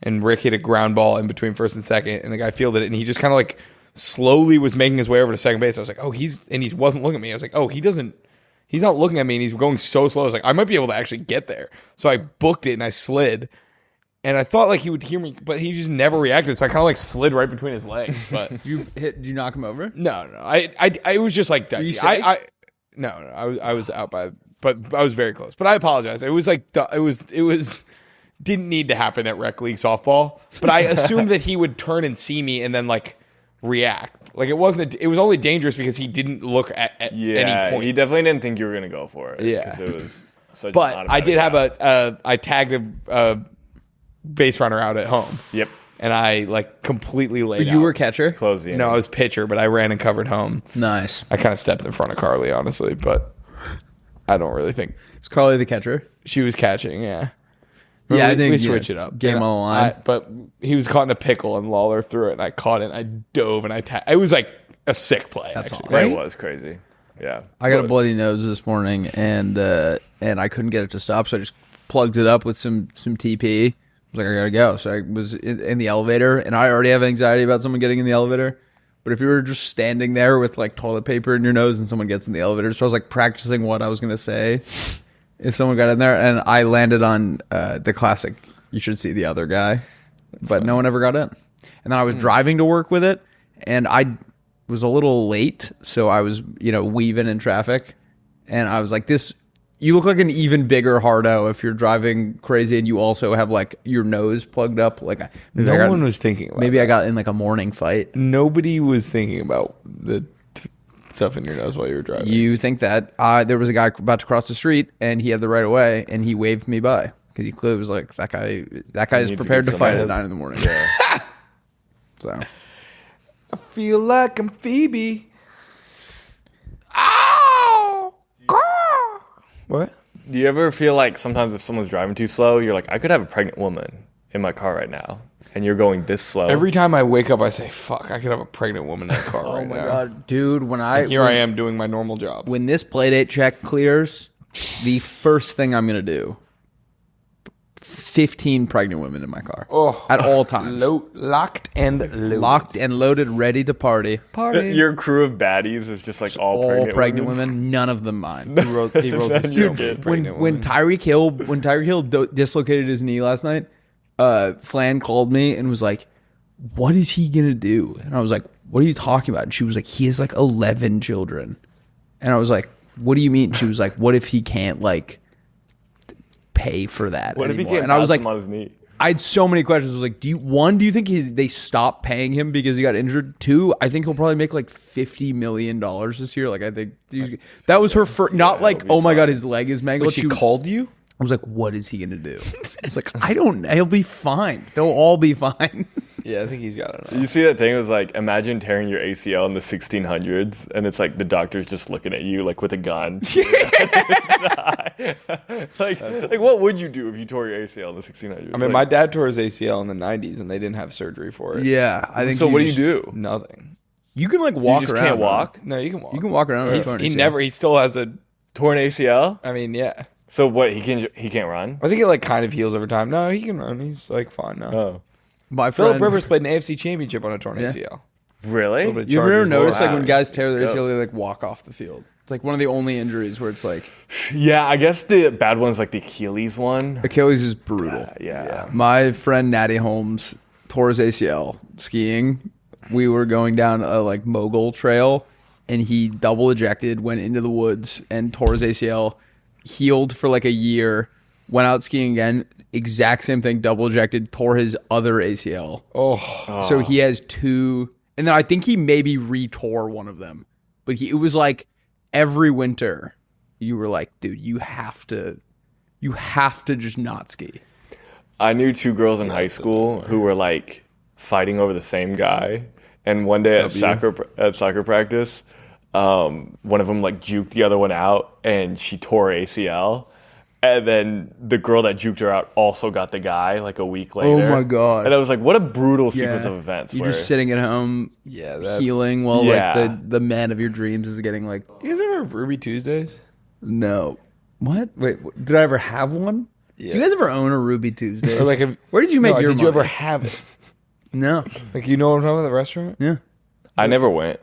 and Rick hit a ground ball in between first and second, and the guy fielded it, and he just kind of like slowly was making his way over to second base. I was like, oh, he wasn't looking at me. I was like, oh, he's not looking at me, and he's going so slow. I was like, I might be able to actually get there. So I booked it and I slid, and I thought like he would hear me, but he just never reacted. So I kind of like slid right between his legs. But Did you knock him over? no, I was just like dicey. I was out by, but I was very close. But I apologize. It was like it was didn't need to happen at rec league softball. But I assumed that he would turn and see me and then like react. Like it was only dangerous because he didn't look at any point. He definitely didn't think you were gonna go for it. Yeah, because it was such. But I did have I tagged a base runner out at home. Yep. And I like completely laid out. You were catcher? Close the inning. No, I was pitcher, but I ran and covered home. Nice. I kind of stepped in front of Carly, honestly, but I don't really think Is Carly the catcher? she was catching. Yeah. Yeah, I we think switch it up. Game And on the line. but he was caught in a pickle, and Lawler threw it, and I caught it, and I dove, and it was like a sick play. That's actually. awesome. Right? Right? It was crazy. Yeah. I got a bloody nose this morning, and I couldn't get it to stop, so I just plugged it up with some TP. I was like, I gotta go. So I was in the elevator, and I already have anxiety about someone getting in the elevator. But if you were just standing there with like toilet paper in your nose and someone gets in the elevator, so I was like practicing what I was gonna say if someone got in there, and I landed on the classic, you should see the other guy. But no one ever got in. And then I was driving to work with it, and I was a little late, so I was, weaving in traffic, and I was like, you look like an even bigger hardo if you're driving crazy and you also have like your nose plugged up. Like No one was thinking about maybe I got in like a morning fight. Nobody was thinking about the stuff in your nose while you were driving. You think that there was a guy about to cross the street and he had the right of way and he waved me by because he clearly was like, that guy is prepared to fight at 9 a.m. Yeah. So I feel like I'm Phoebe. Ow! What? Do you ever feel like sometimes if someone's driving too slow, you're like, I could have a pregnant woman in my car right now, and you're going this slow? Every time I wake up, I say, fuck, I could have a pregnant woman in the car right now. Oh my God. Dude, I am doing my normal job. When this Playdate check clears, the first thing I'm going to do, 15 pregnant women in my car. Oh, at all times. Locked and loaded. Locked and loaded, ready to party. Your crew of baddies is just like all pregnant women. None of them mine. He rolls Dude, when Tyreek Hill dislocated his knee last night, Flan called me and was like, what is he going to do? And I was like, what are you talking about? And she was like, he has like 11 children. And I was like, what do you mean? She was like, what if he can't like pay for that What anymore? If he can't and I was like, on his knee? I had so many questions. I was like, do you think they stopped paying him because he got injured? 2, I think he'll probably make like $50 million this year. Like, I think that was her first, not like, oh my God, his leg is mangled. She called you? I was like, what is he going to do? I was like, he'll be fine. They'll all be fine. Yeah, I think he's got it. You see that thing? It was like, imagine tearing your ACL in the 1600s, and it's like the doctor's just looking at you like with a gun. like what would you do if you tore your ACL in the 1600s? I mean, my dad tore his ACL in the 90s, and they didn't have surgery for it. Yeah, I think so. What do you do? Nothing. You can like walk you just around. Can't walk? No, you can walk. You can walk around. He still has a torn ACL. I mean, yeah. So what? He can't run. I think it like kind of heals over time. No, he can run. He's like fine now. Oh, My Philip friend Rivers played an AFC Championship on a torn ACL. Really? You ever notice like when Wow. guys tear their Dope. ACL, they like walk off the field? It's like one of the only injuries where it's like Yeah, I guess the bad one's like the Achilles one. Achilles is brutal. Yeah. My friend Natty Holmes tore his ACL skiing. We were going down a like mogul trail, and he double ejected, went into the woods, and tore his ACL. Healed for like a year. Went out skiing again. Exact same thing. Double ejected. Tore his other ACL. Oh, So he has two, and then I think he maybe retore one of them. But it was like every winter, you were like, dude, you have to just not ski. I knew 2 girls in high school who were like fighting over the same guy. And one day at soccer practice, one of them like juked the other one out, and she tore her ACL. And then the girl that juked her out also got the guy like a week later. Oh my God. And I was like, what a brutal sequence of events. You're where, just sitting at home, healing while like the man of your dreams is getting like, you guys ever have Ruby Tuesdays? no. What? Wait, did I ever have one? Yeah. Do you guys ever own a Ruby Tuesday? Or like, where did you make your Did money? you ever have it? No. Like, you know what I'm talking about? The restaurant? Yeah. I never went.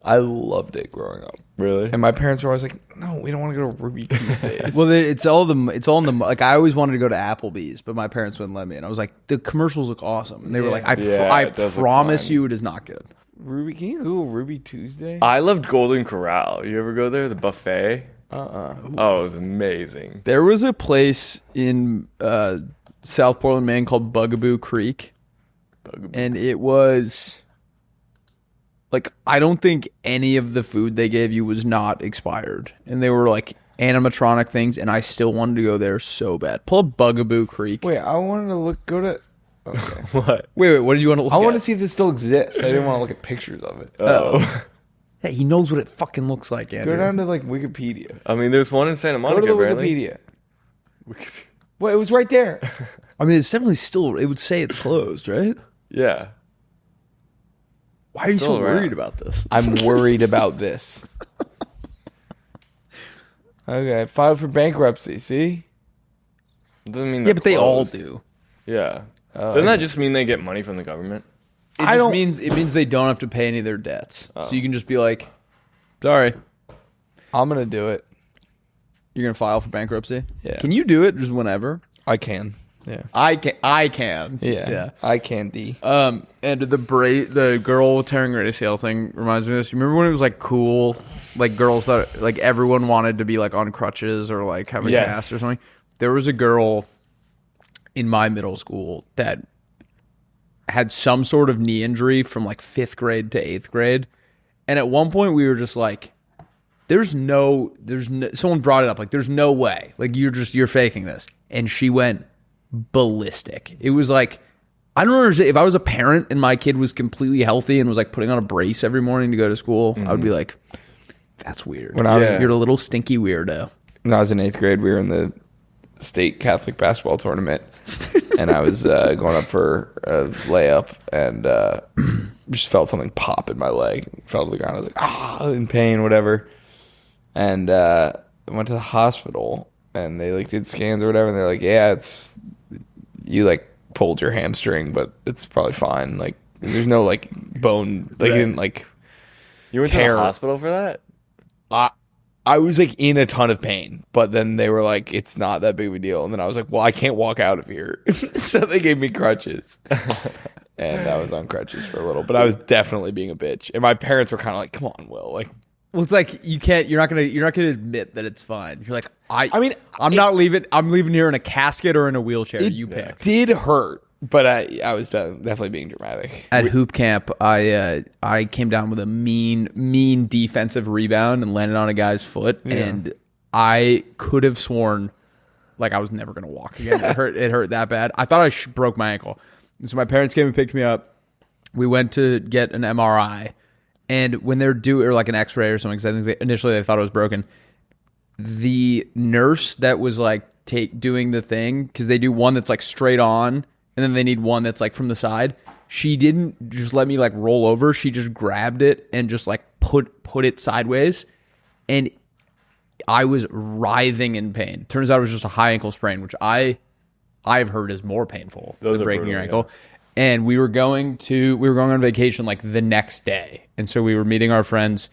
I loved it growing up. Really? And my parents were always like, "No, we don't want to go to Ruby Tuesdays." Well, it's all in the like. I always wanted to go to Applebee's, but my parents wouldn't let me. And I was like, the commercials look awesome, and they were like, I it does look promise fine. you, it is not good. Ruby, can you Google Ruby Tuesday? I loved Golden Corral. You ever go there? The buffet? Oh, it was amazing. There was a place in South Portland, Maine called Bugaboo Creek, and it was like, I don't think any of the food they gave you was not expired, and they were like animatronic things, and I still wanted to go there so bad. Pull up Bugaboo Creek. Wait, I wanted to go to. Okay. What? Wait, what did you want to look I at? want to see if this still exists. I didn't want to look at pictures of it. Oh. Hey, he knows what it fucking looks like, Andrew. Go down to like Wikipedia. I mean, there's one in Santa Go Monica, to the apparently. Wikipedia. Well, it was right there. I mean, it's definitely still, it would say it's closed, right? Yeah. Why are you Still so around. worried about this? I'm worried about this. Okay, filed for bankruptcy. See? It doesn't mean Yeah, they're but they all closed. do. Yeah. Doesn't that just mean they get money from the government? It I just don't- means they don't have to pay any of their debts. So you can just be like, sorry, I'm gonna do it. you're gonna file for bankruptcy. Yeah. Can you do it just whenever? I can. Yeah. I can. Yeah. I can. D. And the girl tearing her ACL thing reminds me of this. You remember when it was like cool, like girls that like everyone wanted to be like on crutches or like have a Yes. cast or something? There was a girl in my middle school that had some sort of knee injury from like 5th grade to 8th grade. And at one point we were just like, there's no, someone brought it up. Like, there's no way, like you're faking this. And she went ballistic. It was like, I don't understand. If I was a parent and my kid was completely healthy and was like putting on a brace every morning to go to school, I would be like, that's weird. When I was- You're a little stinky weirdo. When I was in 8th grade, we were in the state Catholic basketball tournament, and I was going up for a layup, and just felt something pop in my leg. Fell to the ground. I was like, in pain, whatever. And I went to the hospital, and they like did scans or whatever, and they're like, yeah, it's you like pulled your hamstring, but it's probably fine. Like, there's no like bone. Like, you didn't like. You went to Tear. the hospital for that? I was like in a ton of pain, but then they were like, it's not that big of a deal. And then I was like, well, I can't walk out of here. So they gave me crutches. And I was on crutches for a little, but I was definitely being a bitch. And my parents were kind of like, come on, Will. Like, Well, it's like you're not gonna admit that it's fine. You're like, I mean, I'm not leaving. I'm leaving here in a casket or in a wheelchair. You pick. did hurt, but I was definitely being dramatic. At hoop camp, I came down with a mean defensive rebound and landed on a guy's foot, and I could have sworn like I was never gonna walk again. It hurt that bad. I thought I broke my ankle. And so my parents came and picked me up. We went to get an MRI, and when they're due or like an X-ray or something, because I think initially they thought it was broken. The nurse that was like doing the thing, because they do one that's like straight on, and then they need one that's like from the side. She didn't just let me like roll over. She just grabbed it and just like put it sideways, and I was writhing in pain. Turns out it was just a high ankle sprain, which I've heard is more painful Those than are breaking your brutal, ankle. and we were going on vacation like the next day, and so we were meeting our friends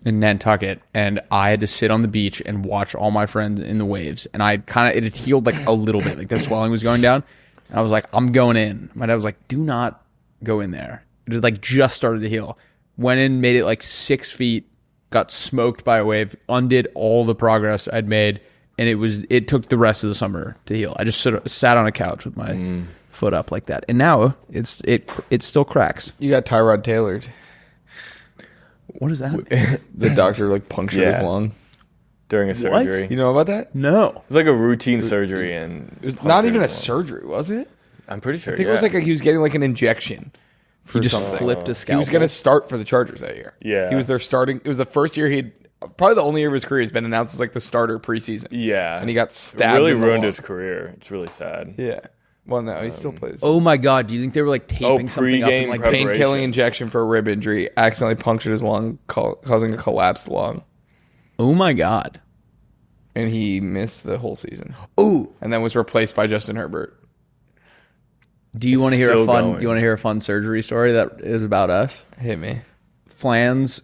in Nantucket, and I had to sit on the beach and watch all my friends in the waves, and it had healed like a little bit, like the swelling was going down, and I was like, I'm going in. My dad was like, do not go in there. It had like just started to heal. Went in, made it like 6 feet, got smoked by a wave, undid all the progress I'd made, and it took the rest of the summer to heal. I just sat on a couch with my foot up like that, and now it still cracks. You got Tyrod tailored. What is that? The doctor like punctured his lung during a surgery. You know about that? No. It was like a routine surgery, and it was not even a surgery, was it? I'm pretty sure. I think it was like he was getting like an injection. He just something. flipped a scalpel. He was going to start for the Chargers that year. Yeah, he was their starting. It was the first year probably the only year of his career he's been announced as like the starter preseason. Yeah, and he got stabbed. It really ruined his career. It's really sad. Yeah. Well, no, he still plays. Oh my God! Do you think they were like taping something up and like pain-killing injection for a rib injury? Accidentally punctured his lung, causing a collapsed lung. Oh my God! And he missed the whole season. Oh, and then was replaced by Justin Herbert. Do you want to hear a fun? Do you want to hear a fun surgery story that is about us? Hit me. Flan's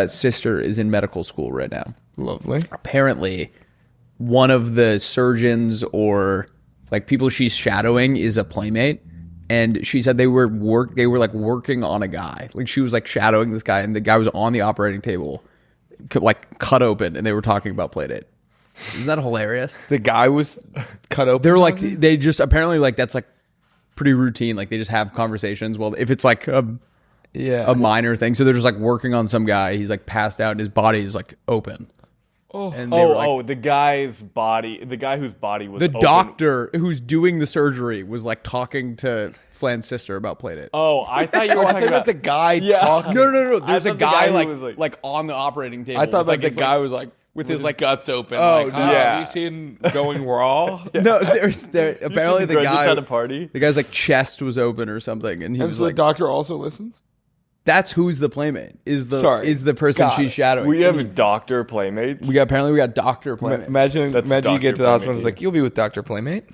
sister is in medical school right now. Lovely. Apparently, one of the surgeons or like people she's shadowing is a playmate, and she said they were like working on a guy. Like she was like shadowing this guy, and the guy was on the operating table, like cut open, and they were talking about Playdate. Isn't that hilarious? The guy was cut open. They're like they just apparently like that's like pretty routine. Like they just have conversations. Well, if it's like a minor thing, so they're just like working on some guy. He's like passed out, and his body is like open. The guy whose body was the open. Doctor who's doing the surgery was like talking to Flan's sister about Playdate. Oh, I thought you were talking about the guy talking. No. There's a guy was like on the operating table. I thought like the guy was like with his like guts open. Oh, like, have you seen going raw? No, apparently the guy at a party. The guy's like chest was open or something, and so the doctor also listens. That's who's the playmate. Is the person she's shadowing. We have doctor playmates. We got doctor playmates. Imagine you get to the hospital and it's like, you'll be with Dr. Playmate.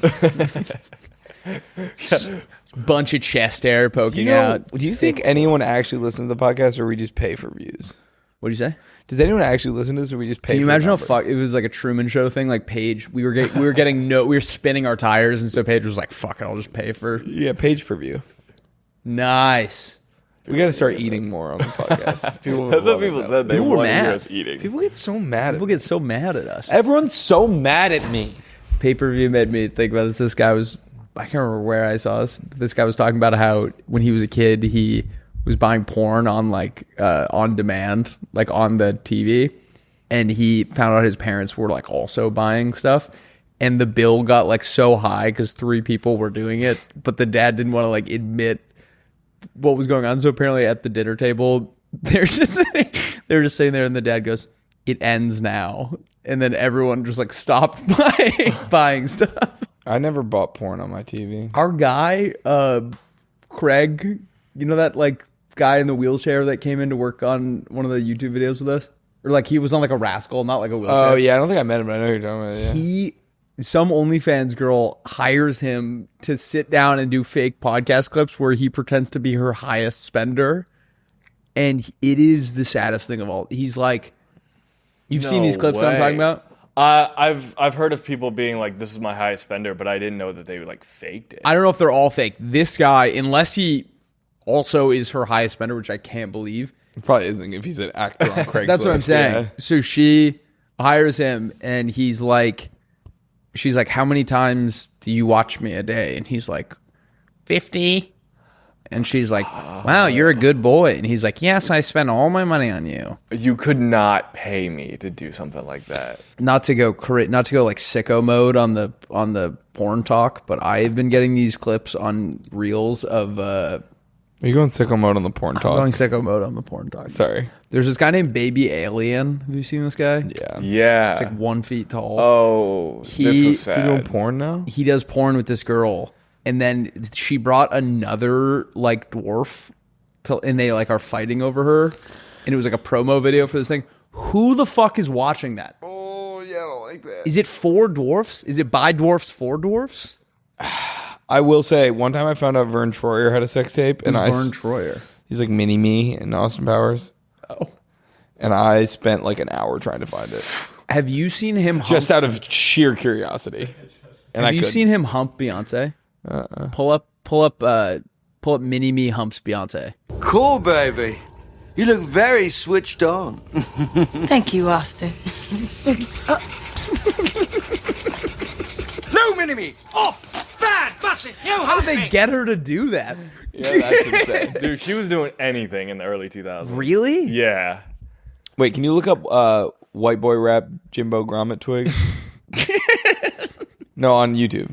Bunch of chest hair poking out. Do you think anyone actually listens to the podcast, or we just pay for views? What do you say? Does anyone actually listen to this, or we just pay? Can you for imagine how it was like a Truman Show thing? Like Paige, we were spinning our tires, and so Paige was like, "Fuck it, I'll just pay for." Yeah, page per view. Nice. We got to start eating more on the podcast. That's what people said. They were mad. Us eating. People get so mad. People get so mad at us. Everyone's so mad at me. Pay-per-view made me think about this. This guy was, I can't remember where I saw this. This guy was talking about how when he was a kid, he was buying porn on like on demand, like on the TV, and he found out his parents were like also buying stuff. And the bill got like so high because 3 people were doing it, but the dad didn't want to like admit what was going on. So apparently at the dinner table, they're just sitting there, and the dad goes, "It ends now," and then everyone just like stopped buying stuff. I never bought porn on my TV. Our guy, Craig, you know that like guy in the wheelchair that came in to work on one of the YouTube videos with us, or like he was on like a Rascal, not like a wheelchair. Oh yeah, I don't think I met him, but I know who you're talking about. Yeah. Some OnlyFans girl hires him to sit down and do fake podcast clips where he pretends to be her highest spender. And it is the saddest thing of all. He's like, you've seen these clips that I'm talking about? I've heard of people being like, this is my highest spender, but I didn't know that they like faked it. I don't know if they're all fake. This guy, unless he also is her highest spender, which I can't believe. He probably isn't if he's an actor on Craigslist. That's what I'm saying. Yeah. So she hires him, and he's like, she's like, "How many times do you watch me a day?" And he's like, 50. And she's like, "Wow, you're a good boy." And he's like, "Yes, I spend all my money on you." You could not pay me to do something like that. Not to go like sicko mode on the porn talk, but I've been getting these clips on reels of. Are you going sicko mode on the porn talk? I'm going sicko mode on the porn talk. Sorry. There's this guy named Baby Alien. Have you seen this guy? Yeah. Yeah. He's like 1 feet tall. Oh, this was sad. Is he doing porn now? He does porn with this girl. And then she brought another like dwarf and they like are fighting over her. And it was like a promo video for this thing. Who the fuck is watching that? Oh, yeah, I don't like that. Is it 4 dwarfs? Is it by dwarfs for dwarfs? I will say, one time I found out Vern Troyer had a sex tape, and Vern Troyer. He's like Mini Me in Austin Powers. Oh. And I spent like an hour trying to find it. Have you seen him Just out of sheer curiosity. And Have you seen him hump Beyonce? Pull up Mini Me humps Beyonce. Cool, baby. You look very switched on. Thank you, Austin. No, Mini-Me! Off! Bad! Bust it! You How did they get her to do that? Yeah, that's insane. Dude, she was doing anything in the early 2000s. Really? Yeah. Wait, can you look up white boy rap Jimbo Grommet Twig? No, on YouTube.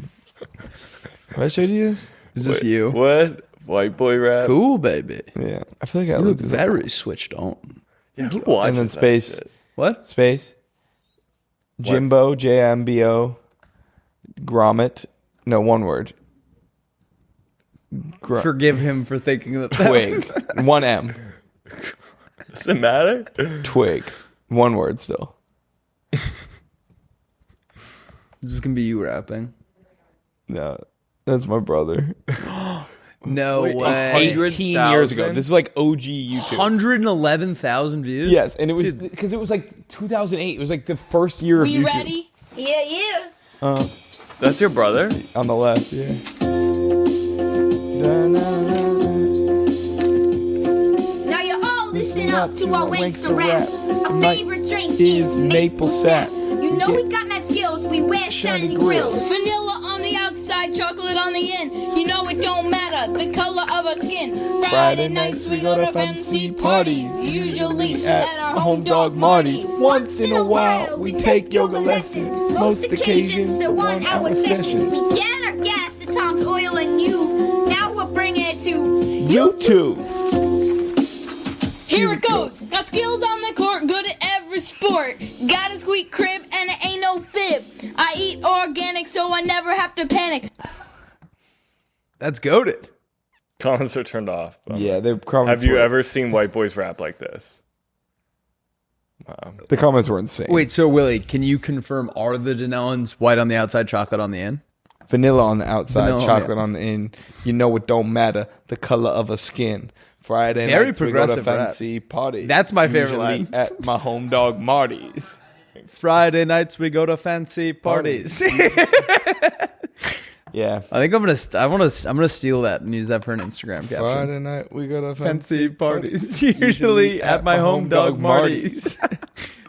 Have I showed you this? Is this you? What? White boy rap? Cool, baby. Yeah. I feel like I You look looked very switched on. Yeah, who watches And then that space. shit? What? Space. Jimbo, Jimbo, Grommet. No, one word. Forgive him for thinking that. Twig. One M. Does it matter? Twig. One word still. This is going to be you rapping. No. That's my brother. No way. 18 years ago. This is like OG YouTube. 111,000 views? Yes, and it was because it was like 2008. It was like the first year of We YouTube. ready? Yeah. That's your brother? On the left, yeah. Now you all listen up to our Wankster rap. Our My favorite drink is maple sap. You know we got that skills, we wear shiny grills. Vanilla on the outside, chocolate on the end. You know it don't matter, the color of our skin. Friday nights we go to fancy parties. Usually at our home dog Marty's. Once in a while we take yoga lessons. Most occasions they're 1 hour sessions. We get our gas at Tom's Oil and you. Now we're bringing it to YouTube. Here it goes. Got skills on the court, good at every sport. Got a squeak crib and it ain't no fib. I eat organic so I never have to panic. That's goated. Comments are turned off. Yeah, the comments. Have you were, ever seen white boys rap like this? Wow. The comments were insane. Wait, so Willie, can you confirm are the Denellans white on the outside, chocolate on the in? Vanilla on the outside, Vanilla, chocolate yeah. on the in. You know it don't matter the color of a skin. Friday Very nights we go to progressive rap. fancy parties. That's my favorite Usually line. at my home dog Marty's. Friday nights we go to fancy parties. Yeah. I think I'm gonna steal that and use that for an Instagram caption. Friday night we go to Fancy parties, usually at my home dog Marty's.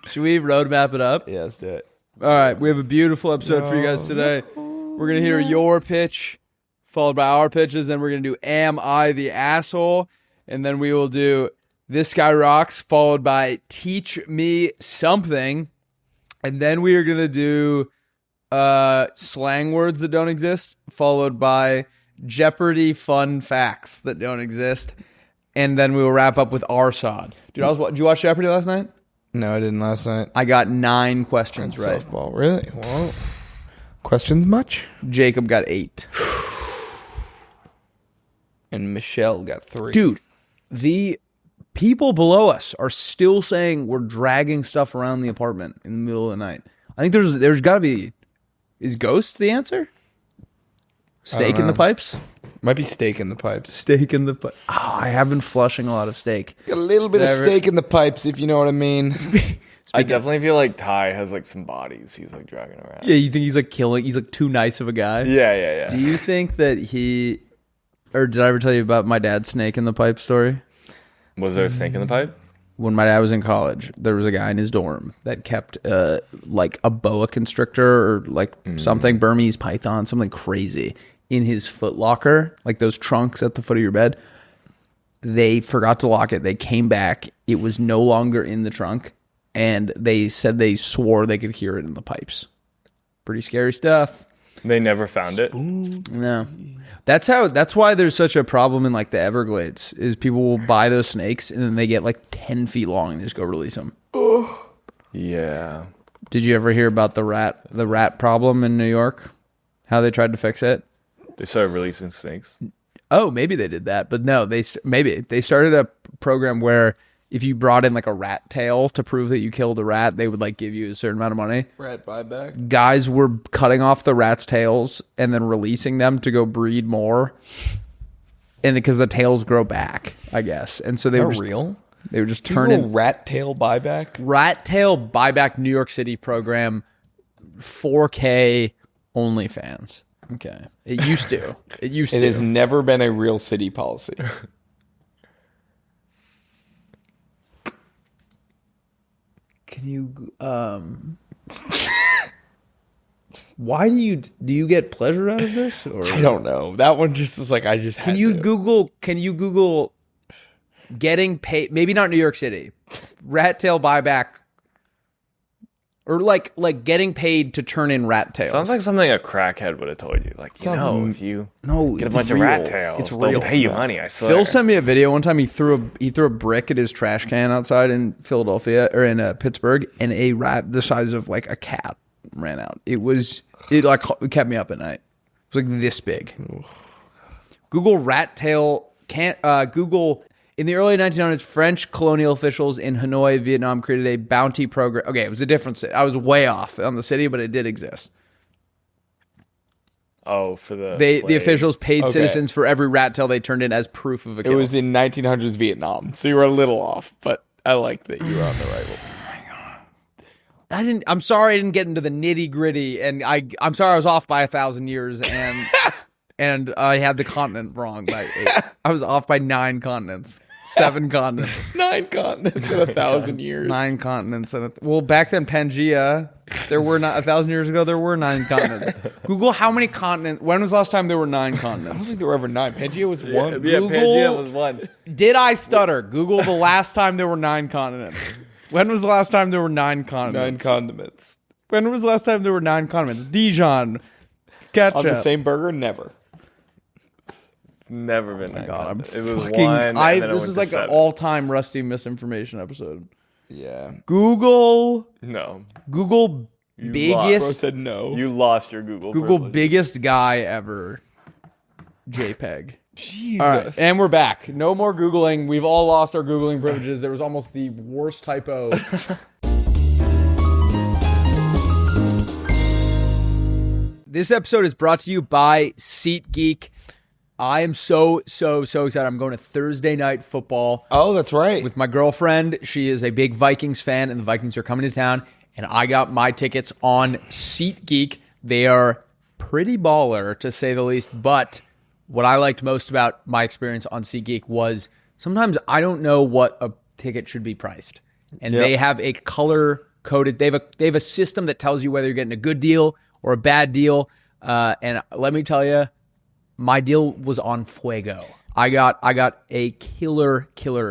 Should we roadmap it up? Yeah, let's do it. All right, we have a beautiful episode for you guys today. We're gonna hear your pitch, followed by our pitches. Then we're gonna do "Am I the Asshole?" and then we will do "This Guy Rocks," followed by "Teach Me Something," and then we are gonna do slang words that don't exist, followed by Jeopardy fun facts that don't exist, and then we will wrap up with rsotd. Dude, did you watch Jeopardy last night? No, I didn't last night. I got 9 questions right. Softball, really? Well, questions much? Jacob got 8. And Michelle got 3. Dude, the people below us are still saying we're dragging stuff around the apartment in the middle of the night. I think there's got to be. Is ghost the answer? Steak in the pipes? Might be steak in the pipes. Steak in the pipes. Oh, I have been flushing a lot of steak. Got a little bit of steak in the pipes, if you know what I mean. I definitely feel like Ty has like some bodies he's like dragging around. Yeah, you think he's like killing? He's like too nice of a guy. Yeah. Do you think that or did I ever tell you about my dad's snake in the pipe story? Was there a snake in the pipe? When my dad was in college, there was a guy in his dorm that kept like a boa constrictor or like something, Burmese python, something crazy in his foot locker, like those trunks at the foot of your bed. They forgot to lock it. They came back. It was no longer in the trunk. And they said they swore they could hear it in the pipes. Pretty scary stuff. They never found it. No. That's why there's such a problem in like the Everglades is people will buy those snakes and then they get like 10 feet long and they just go release them. Yeah. Did you ever hear about the rat problem in New York? How they tried to fix it? They started releasing snakes. Oh, maybe they did that, but no, they started a program where if you brought in like a rat tail to prove that you killed a rat, they would like give you a certain amount of money. Rat buyback. Guys were cutting off the rat's tails and then releasing them to go breed more. And because the tails grow back, I guess. And so they were real? They were just turning rat tail buyback. Rat tail buyback New York City program, 4K OnlyFans. Okay, it used to. It has never been a real city policy. Can you? Why do you get pleasure out of this? Or? I don't know. That one just was like I just. Can you Google getting paid? Maybe not New York City. Rat tail buyback. Or like getting paid to turn in rat tails. Sounds like something a crackhead would have told you. Like, if you get a bunch of rat tails, it's they'll real. pay you money, I swear. Phil sent me a video one time. He threw a brick at his trash can outside in Philadelphia or in Pittsburgh, and a rat the size of like a cat ran out. It kept me up at night. It was like this big. Google rat tail. Google. In the early 1900s, French colonial officials in Hanoi, Vietnam, created a bounty program. Okay, it was a different city. I was way off on the city, but it did exist. Oh, for the the officials paid citizens for every rat tail they turned in as proof of a kill. It was in 1900s Vietnam, so you were a little off, but I like that you were on the right one. I'm sorry I didn't get into the nitty gritty, and I'm sorry I was off by 1,000 years, and and I had the continent wrong by 8. I was off by 9 continents. 7 continents. 9 continents in 1,000 years. 9 continents. Well, back then, Pangea, there were not 1,000 years ago, there were 9 continents. Google how many continents. When was the last time there were 9 I don't continents? think there were ever 9. Pangea was 1. Yeah, Google- Pangea was 1. Did I stutter? Google the last time there were 9 continents. When was the last time there were 9 continents? 9 condiments. When was the last time there were 9 condiments? Dijon. Ketchup. On the same burger? Never. Never been. Oh my God, it was fucking. 1. And then This is like an 7. all-time Rusty misinformation episode. Yeah. Google No. Bro biggest. said no. You lost your Google. Google privilege. biggest guy ever. JPEG. Jesus. All right, and we're back. No more Googling. We've all lost our Googling privileges. There was almost the worst typo. This episode is brought to you by SeatGeek. I am so excited. I'm going to Thursday night football Oh, that's right. with my girlfriend. She is a big Vikings fan, and the Vikings are coming to town. And I got my tickets on SeatGeek. They are pretty baller, to say the least. But what I liked most about my experience on SeatGeek was sometimes I don't know what a ticket should be priced. And they have a color-coded. They have a system that tells you whether you're getting a good deal or a bad deal. And let me tell you, my deal was on fuego. I got a killer.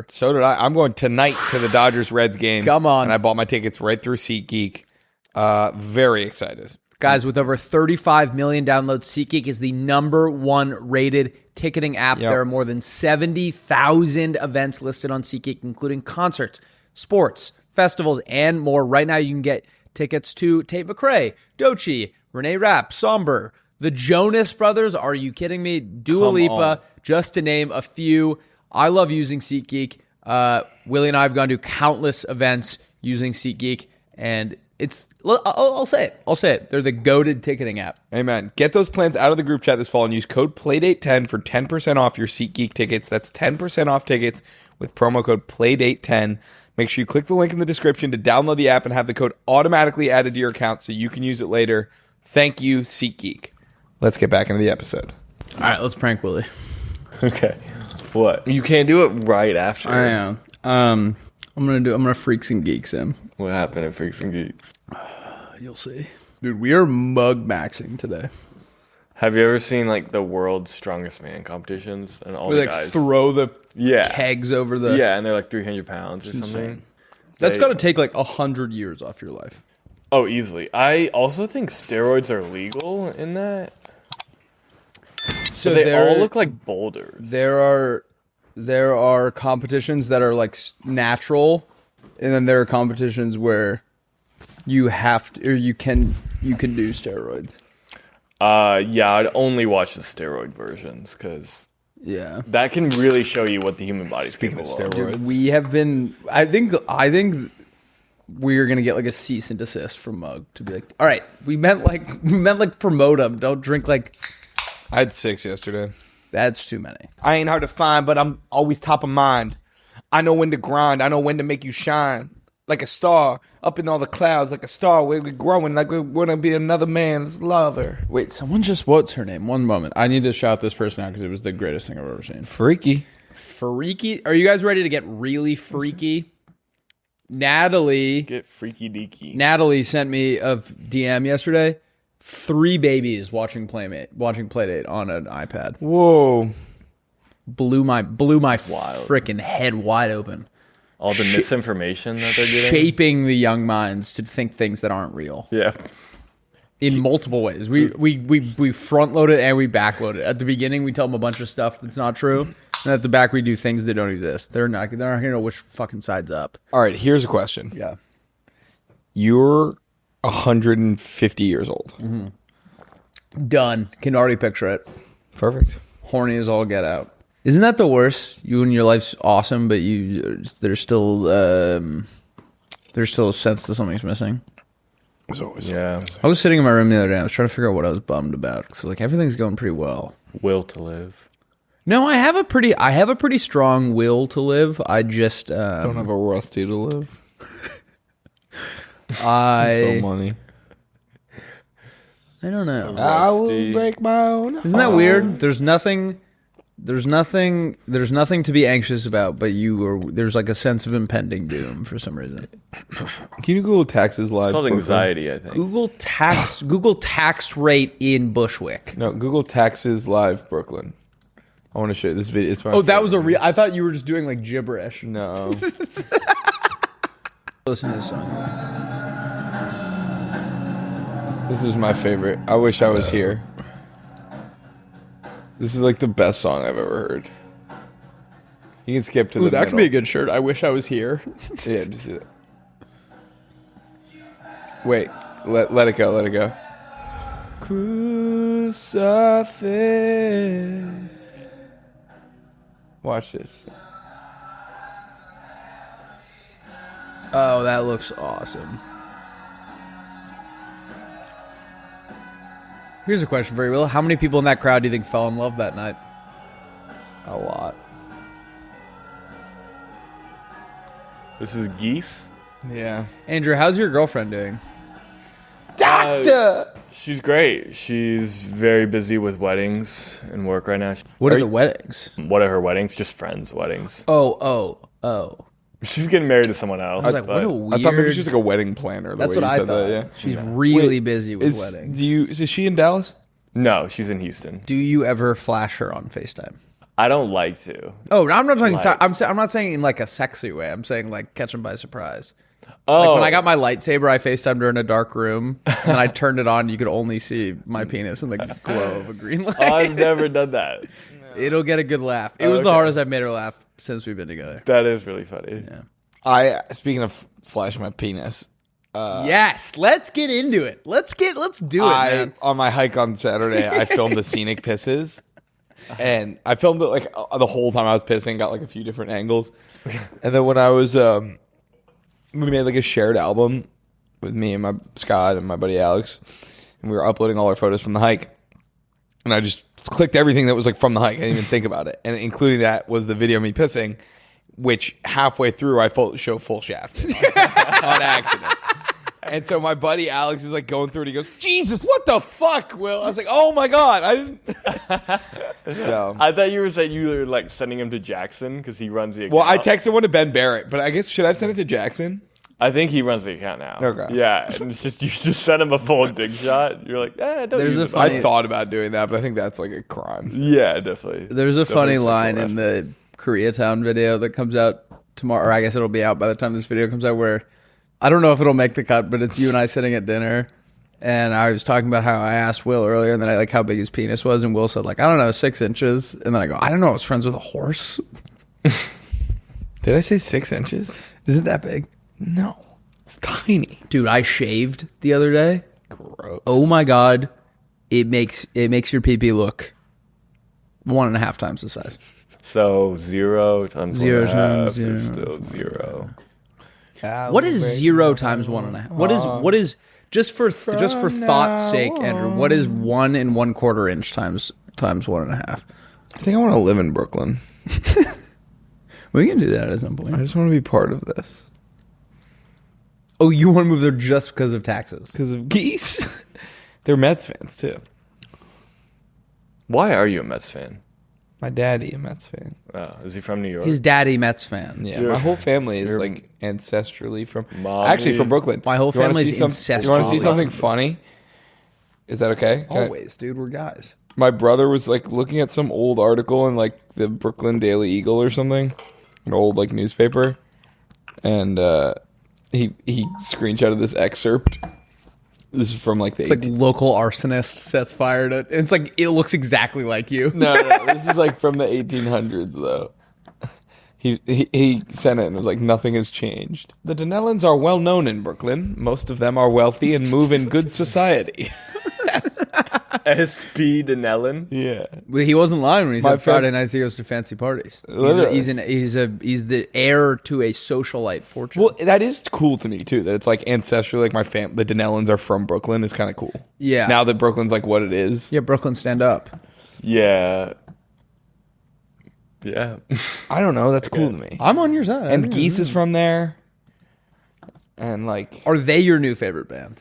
So did I. I'm going tonight to the Dodgers-Reds game. Come on. And I bought my tickets right through SeatGeek. Very excited. Guys, with over 35 million downloads, SeatGeek is the #1 rated ticketing app. Yep. There are more than 70,000 events listed on SeatGeek, including concerts, sports, festivals, and more. Right now, you can get tickets to Tate McRae, Doechii, Renee Rapp, Somber, the Jonas Brothers. Are you kidding me? Dua Come Lipa, on. just to name a few. I love using SeatGeek. Willie and I have gone to countless events using SeatGeek, and I'll say it. They're the goated ticketing app. Amen. Get those plans out of the group chat this fall and use code Playdate10 for 10% off your SeatGeek tickets. That's 10% off tickets with promo code Playdate10. Make sure you click the link in the description to download the app and have the code automatically added to your account so you can use it later. Thank you, SeatGeek. Let's get back into the episode. All right, let's prank Willie. Okay. What? You can't do it right after. I am. I'm gonna freaks and geeks him. What happened at Freaks and Geeks? You'll see, dude. We are mug maxing today. Have you ever seen like the world's strongest man competitions and all We the like guys? throw the Yeah. kegs over the. Yeah, and they're like 300 pounds or something. That's They- got to take like 100 years off your life. Oh, easily. I also think steroids are legal in that. So But they all look like boulders. There are competitions that are like natural, and then there are competitions where you have to, or you can do steroids. Yeah, I'd only watch the steroid versions because Yeah. That can really show you what the human body's Speaking of capable of. steroids. Dude, we have been. I think we're gonna get like a cease and desist from Mug to be like, all right, we meant like promote him. Don't drink like. I had 6 yesterday. That's too many. I ain't hard to find, but I'm always top of mind. I know when to grind. I know when to make you shine. Like a star up in all the clouds, like a star. We're growing like we're going to be another man's lover. Wait, someone just, what's her name? One moment. I need to shout this person out because it was the greatest thing I've ever seen. Freaky. Freaky? Are you guys ready to get really freaky? Natalie. Get freaky deaky. Natalie sent me a DM yesterday. 3 babies watching Playdate on an iPad. Whoa. Blew my freaking head wide open. All the misinformation that they're getting. Shaping the young minds to think things that aren't real. Yeah. In multiple ways. We front load it and we back load it. At the beginning we tell them a bunch of stuff that's not true. And at the back we do things that don't exist. They're not gonna know which fucking side's up. All right, here's a question. Yeah. You're 150 years old. Mm-hmm. Done. Can already picture it. Perfect. Horny as all get out. Isn't that the worst? You and your life's awesome, but there's still a sense that something's missing. There's always Yeah. I was sitting in my room the other day. I was trying to figure out what I was bummed about. So like everything's going pretty well. Will to live. No, I have a pretty strong will to live. I just don't have a rusty to live. So money. I don't know. I will break my own. Isn't that weird? There's nothing to be anxious about, but there's like a sense of impending doom for some reason. Can you Google taxes live? It's called Brooklyn? anxiety, I think. Google tax rate in Bushwick. No, Google taxes live Brooklyn. I want to show you this video. It's my that was a real. I thought you were just doing like gibberish. No. Listen to this song. This is my favorite. I wish I was here. This is like the best song I've ever heard. You can skip to the That could be a middle. good shirt. I wish I was here. Yeah, just see that. Wait, let it go, let it go. Crucifix. Watch this. Oh, that looks awesome. Here's a question for you, Will. How many people in that crowd do you think fell in love that night? A lot. This is Geese. Yeah. Andrew, how's your girlfriend doing? She's great. She's very busy with weddings and work right now. What are the weddings? What are her weddings? Just friends' weddings. Oh. She's getting married to someone else. I was like, what a but weird... I thought maybe she was like a wedding planner. That's what I thought. That, yeah. She's really Wait, busy with weddings. Is she in Dallas? No, she's in Houston. Do you ever flash her on FaceTime? I don't like to. Oh, I'm not talking. Like- I'm not saying in like a sexy way. I'm saying like catch them by surprise. Oh, Like when I got my lightsaber, I FaceTimed her in a dark room, and then I turned it on. You could only see my penis in the glow of a green light. I've never done that. It'll get a good laugh. It was the Okay. hardest I've made her laugh since we've been together. That is really funny. Yeah. Speaking of flashing my penis, Yes, let's get into it. Let's do it, man. on my hike on Saturday, I filmed the scenic pisses, and I filmed it like the whole time I was pissing. Got like a few different angles, and then when I was, we made like a shared album with me and my Scott and my buddy Alex, and we were uploading all our photos from the hike, and I just clicked everything that was like from the hike. I didn't even think about it, and including that was the video of me pissing, which halfway through I show full shaft on accident. And so my buddy Alex is like going through it. He goes, Jesus, what the fuck, Will? I was like, oh my God. I didn't. So, I thought you were saying you were like sending him to Jackson because he runs the account. well, I texted one to Ben Barrett, but I guess, should I have sent it to Jackson? I think he runs the account now. Okay. Yeah, and it's just you just sent him a full dig shot. You're like, don't There's use a it. funny- I thought about doing that, but I think that's like a crime. Yeah, definitely. There's a funny Definitely line sexual in the Koreatown video that comes out tomorrow, or I guess it'll be out by the time this video comes out, where I don't know if it'll make the cut, but it's you and I sitting at dinner, and I was talking about how I asked Will earlier, and then I like how big his penis was, and Will said like, I don't know, 6 inches, and then I go, I don't know, I was friends with a horse. Did I say 6 inches? Is it that big? No. It's tiny. Dude, I shaved the other day. Gross. Oh my God, it makes your pee-pee look 1.5 times the size. So 0 times 0 1.5 times is 0. still 0. What is 0 times 1.5? What is just for thought's sake, Andrew? What is 1 1/4 inch times 1.5? I think I want to live in Brooklyn. We can do that at some point. I just want to be part of this. Oh, you want to move there just because of taxes? Because of geese. They're Mets fans, too. Why are you a Mets fan? My daddy, a Mets fan. Oh, is he from New York? His daddy Mets fan. Yeah, my whole family is like ancestrally from... Mommy. Actually, from Brooklyn. My whole You wanna family's see ancestrally. You want to see something funny? Is that okay? Always, dude. We're guys. My brother was like looking at some old article in like the Brooklyn Daily Eagle or something, an old like newspaper, and he screenshotted this excerpt. This is from like the It's like local arsonist sets fire to. It's like it looks exactly like you. no, this is like from the 1800s though. He sent it and was like, nothing has changed. The Denellans are well known in Brooklyn. Most of them are wealthy and move in good society. S.P. Denellen? Yeah. Well, he wasn't lying when he My said friend- Friday nights he goes to fancy parties. Literally. He's the heir to a socialite fortune. Well, that is cool to me too. That it's like ancestral. Like the Denellans are from Brooklyn is kind of cool. Yeah. Now that Brooklyn's like what it is. Yeah, Brooklyn, stand up. Yeah. Yeah. I don't know. That's cool to me. I'm on your side. And Geese is from there. And like, Are they your new favorite band?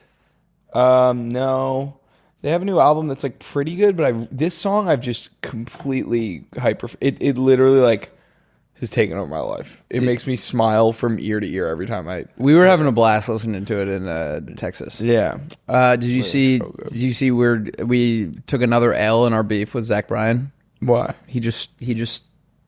no, they have a new album that's like pretty good. But this song I've just completely It literally like has taken over my life. It makes me smile from ear to ear every time I. We were having a blast listening to it in Texas. Yeah. Did you see? so good. Did you see we took another L in our beef with Zach Bryan? Why? He just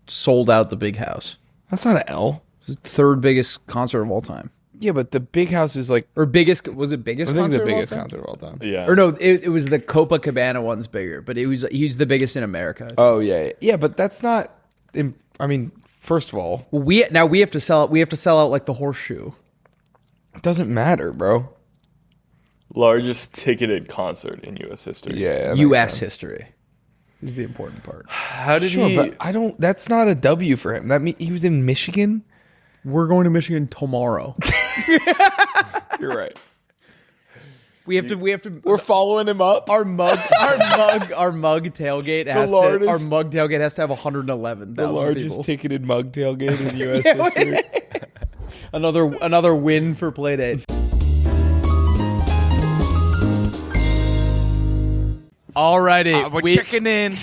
sold out the Big House. That's not an L. It's the third biggest concert of all time. Yeah, but the Big House is like. Or biggest? Was it biggest? I think concert the of all biggest time? concert of all time. Yeah. Or no, it was the Copacabana one's bigger, but he's the biggest in America. Oh yeah, but that's not. I mean, first of all, Well, we have to sell out. We have to sell out like the Horseshoe. it doesn't matter, bro. Largest ticketed concert in U.S. history. Yeah, that makes U.S. sense. history is the important part. How did Sure, he... but I don't. That's not a W for him. He was in Michigan. We're going to Michigan tomorrow. You're right. We have to. We're following him up. Our mug tailgate has largest- our mug tailgate has to have 111,000 The largest people. ticketed mug tailgate in U.S. history. Another win for Playdate. Alrighty, We're checking in.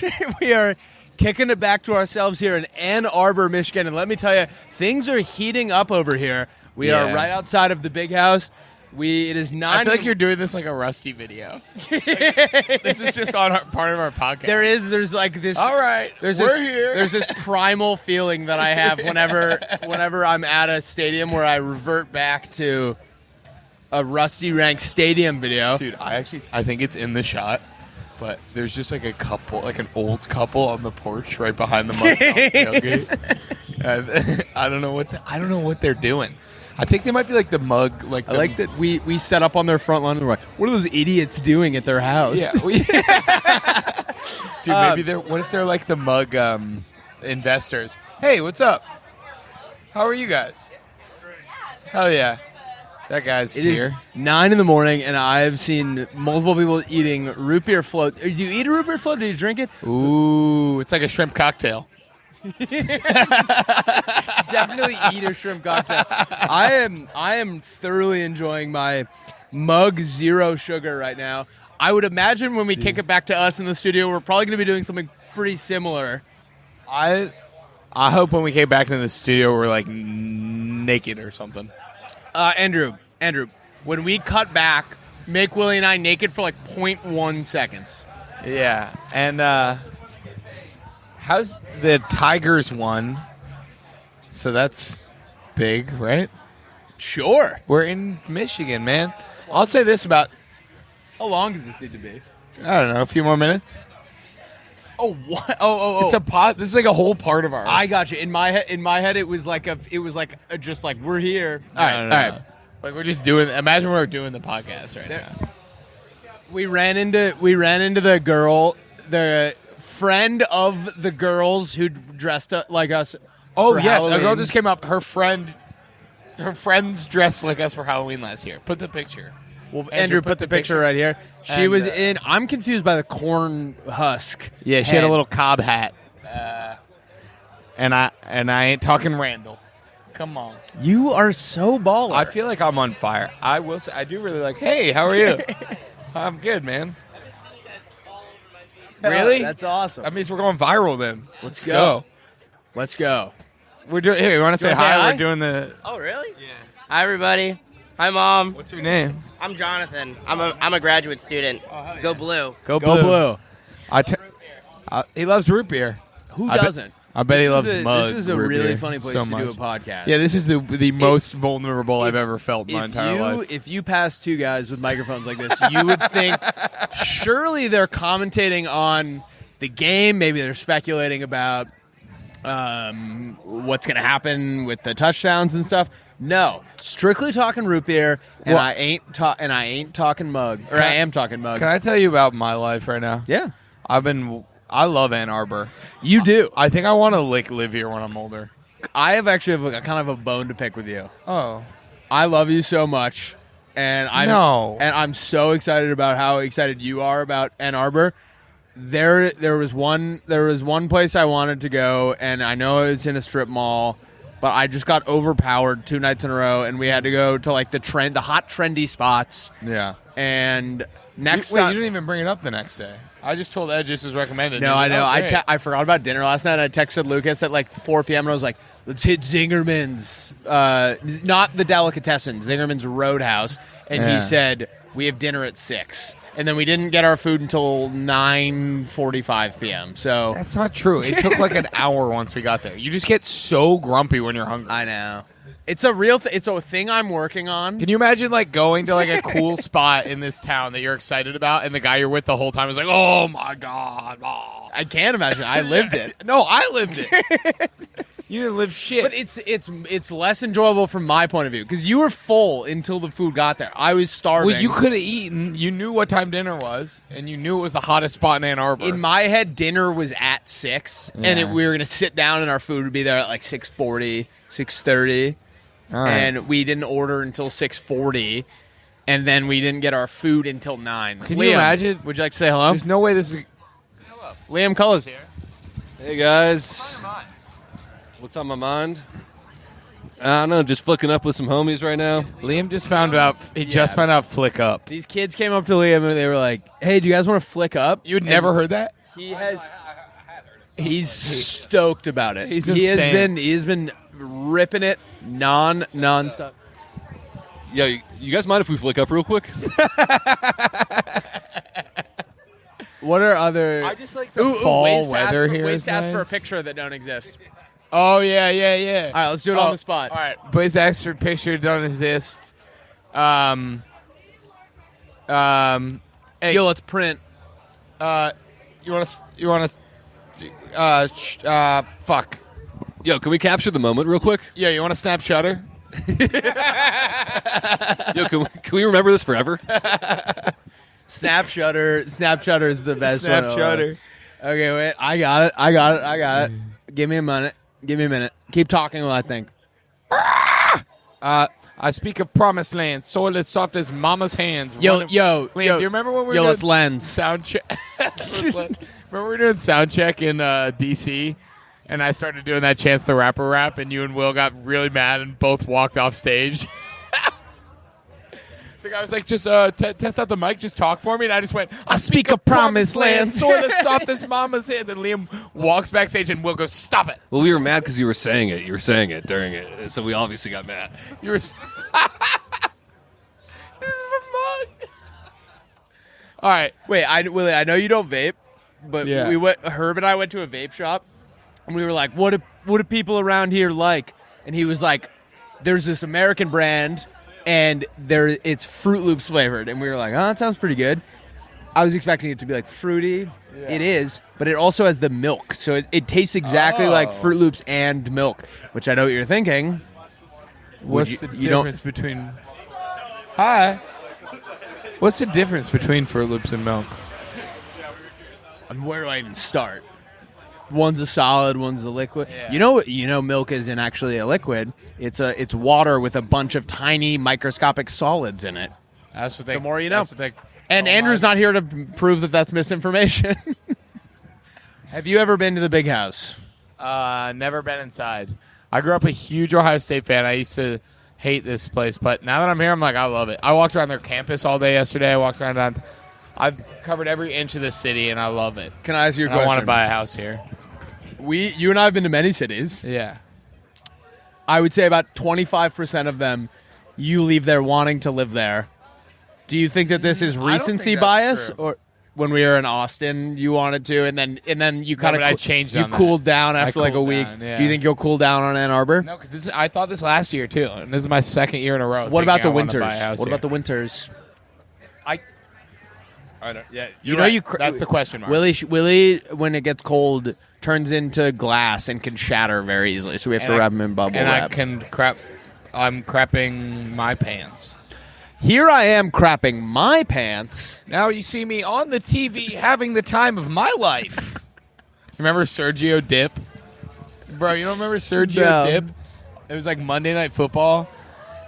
We are kicking it back to ourselves here in Ann Arbor, Michigan, and let me tell you, things are heating up over here. We are right outside of the Big House. It is 9. I feel like you're doing this like a Rusty video. Like, this is just on part of our podcast. There's like this. All right, We're here. There's this primal feeling that I have whenever I'm at a stadium where I revert back to a Rusty Rank Stadium video. Dude, I think it's in the shot, but there's just like a couple, like an old couple on the porch right behind the mug tailgate. I don't know what they're doing. I think they might be like the mug. Like I like that we set up on their front lawn and we're like, what are those idiots doing at their house? Yeah. Dude, maybe they're. What if they're like the mug investors? Hey, what's up? How are you guys? Hell yeah, that guy's It is here. 9 a.m. and I've seen multiple people eating root beer float. Do you eat a root beer float? Do you drink it? Ooh, it's like a shrimp cocktail. Definitely eat a shrimp cocktail. I am thoroughly enjoying my mug zero sugar right now. I would imagine when we kick it back to us in the studio, we're probably going to be doing something pretty similar. I hope when we get back into the studio, we're like naked or something. Andrew, when we cut back, make Willie and I naked for like 0.1 seconds. Yeah, and how's the Tigers won? So that's big, right? Sure. We're in Michigan, man. I'll say this about, How long does this need to be? I don't know, a few more minutes. Oh, what? Oh. It's a pot. This is like a whole part of our. I got you. In my head, it was like just like we're here. all right. Like we're just doing. Imagine we're doing the podcast right now. We ran into the girl, the friend of the girls who dressed up like us. Oh, for yes. Halloween. A girl just came up. Her friends dressed like us for Halloween last year. Put the picture. Well, Andrew, put the picture right here. She And, was in. I'm confused by the corn husk. Yeah, she had a little cob hat. And I ain't talking Randall. Come on. You are so baller. I feel like I'm on fire. I will say, I do really like, hey, how are you? I'm good, man. Really? That's awesome. That means we're going viral then. Let's go. Let's go. We're doing. Hey, you want to say wanna say hi? hi? We're doing the. Oh, really? Yeah. Hi, everybody. Hi, Mom. What's your name? I'm Jonathan. I'm a graduate student. Go Blue. Go Blue. He loves root beer. Who I bet- doesn't? I bet he loves mug. This is a root really beer funny place so to much. do a podcast. Yeah, this is the most vulnerable I've ever felt in my entire life. If you pass two guys with microphones like this, you would think surely they're commentating on the game. Maybe they're speculating about what's going to happen with the touchdowns and stuff. No, strictly talking root beer, and I ain't talking mug, or I am talking mug. Can I tell you about my life right now? Yeah, I love Ann Arbor. you do. I think I want to live here when I'm older. I have actually kind of a bone to pick with you. Oh. I love you so much, and I'm so excited about how excited you are about Ann Arbor. There was one place I wanted to go, and I know it's in a strip mall, but I just got overpowered 2 nights in a row, and we had to go to like the hot trendy spots. Yeah. And next You time, didn't even bring it up the next day. I just told Ed just as recommended. no, He's I like, know. "Oh, great." I forgot about dinner last night. I texted Lucas at like 4 p.m. and I was like, let's hit Zingerman's, not the delicatessen, Zingerman's Roadhouse. And Yeah. he said, we have dinner at 6. And then we didn't get our food until 9:45 p.m. So That's not true. It took like an hour once we got there. You just get so grumpy when you're hungry. I know. It's a real it's a thing I'm working on. Can you imagine like going to like a cool spot in this town that you're excited about, and the guy you're with the whole time is like, "Oh my god!" Oh. I can't imagine. I lived it. No, I lived it. You didn't live shit. But it's less enjoyable from my point of view because you were full until the food got there. I was starving. Well, you could have eaten. You knew what time dinner was, and you knew it was the hottest spot in Ann Arbor. In my head, dinner was at 6, and we were going to sit down, and our food would be there at like 6:40, 6:30, and we didn't order until 6:40, and then we didn't get our food until 9. Can Liam, you imagine? Would you like to say hello? There's no way this is. Liam Culler's here. Hey guys, what's on my mind? I don't know, just flicking up with some homies right now. Liam just found out. He just found out Flick Up. These kids came up to Liam, and they were like, hey, do you guys want to flick up? you had never heard that. He has. He's stoked about it. He's he insane. has been ripping it non-stop. Yeah, you guys mind if we flick up real quick? What are other? I just like the fall ways to weather ask for, here. Ways is to ask for a nice. picture that don't exist. Oh yeah. All right, let's do it on the spot. All right. Please ask for a picture. Don't exist. Hey, Yo, let's print. you want to? Fuck. Yo, can we capture the moment real quick? Yeah, you want to snap shutter? Yo, can we remember this forever? Snap Shutter. Snap Shutter is the best Snap one. shutter. Okay, wait. I got it. Give me a minute. Keep talking while I think. I speak of promised land, soil as soft as mama's hands. Yo, Liam, do you remember when we were doing let's lens. sound check? Remember we were doing sound check in DC, and I started doing that Chance the Rapper rap, and you and Will got really mad and both walked off stage. The guy was like, just test out the mic, just talk for me. And I just went, I speak of promised land, soil as soft as mama's hands. And Liam walks backstage and Will goes, stop it. Well, we were mad because you were saying it. You were saying it during it, and so we obviously got mad. You were. This is for mug. All right. Wait, Willie, I know you don't vape, but Yeah. Herb and I went to a vape shop, and we were like, what do people around here like? And he was like, there's this American brand, and it's Fruit Loops flavored. And we were like, oh, that sounds pretty good. I was expecting it to be like fruity. Yeah. It is, but it also has the milk. So it tastes exactly like Fruit Loops and milk, which I know what you're thinking. What's the difference between... Hi. What's the difference between Fruit Loops and milk? And where do I even start? One's a solid, one's a liquid. Yeah. You know, milk isn't actually a liquid. It's water with a bunch of tiny microscopic solids in it. That's what they. The more you know. That's what they. And Andrew's not here to prove that that's misinformation. Have you ever been to the big house? Never been inside. I grew up a huge Ohio State fan. I used to hate this place, but now that I'm here, I'm like, I love it. I walked around their campus all day yesterday. I walked around. I've covered every inch of the city, and I love it. Can I ask you a And question? I want to buy a house here. You and I have been to many cities. Yeah. I would say about 25% of them, you leave there wanting to live there. Do you think that this is recency bias, true. or when we were in Austin, you wanted to, and then you kind of I changed you on that. cooled down after like a cooled week? down, yeah. Do you think you'll cool down on Ann Arbor? No, because I thought this last year too, and this is my second year in a row. What about the thinking I wanna winters? buy a house What here. about the winters? I don't. Yeah, You know, that's the question mark. Willie, when it gets cold, turns into glass and can shatter very easily. So we have to wrap him in bubble and wrap. I can crap. I'm crapping my pants. Here I am crapping my pants. Now you see me on the TV having the time of my life. Remember Sergio Dip? Bro, you don't remember Sergio No. Dip? It was like Monday Night Football,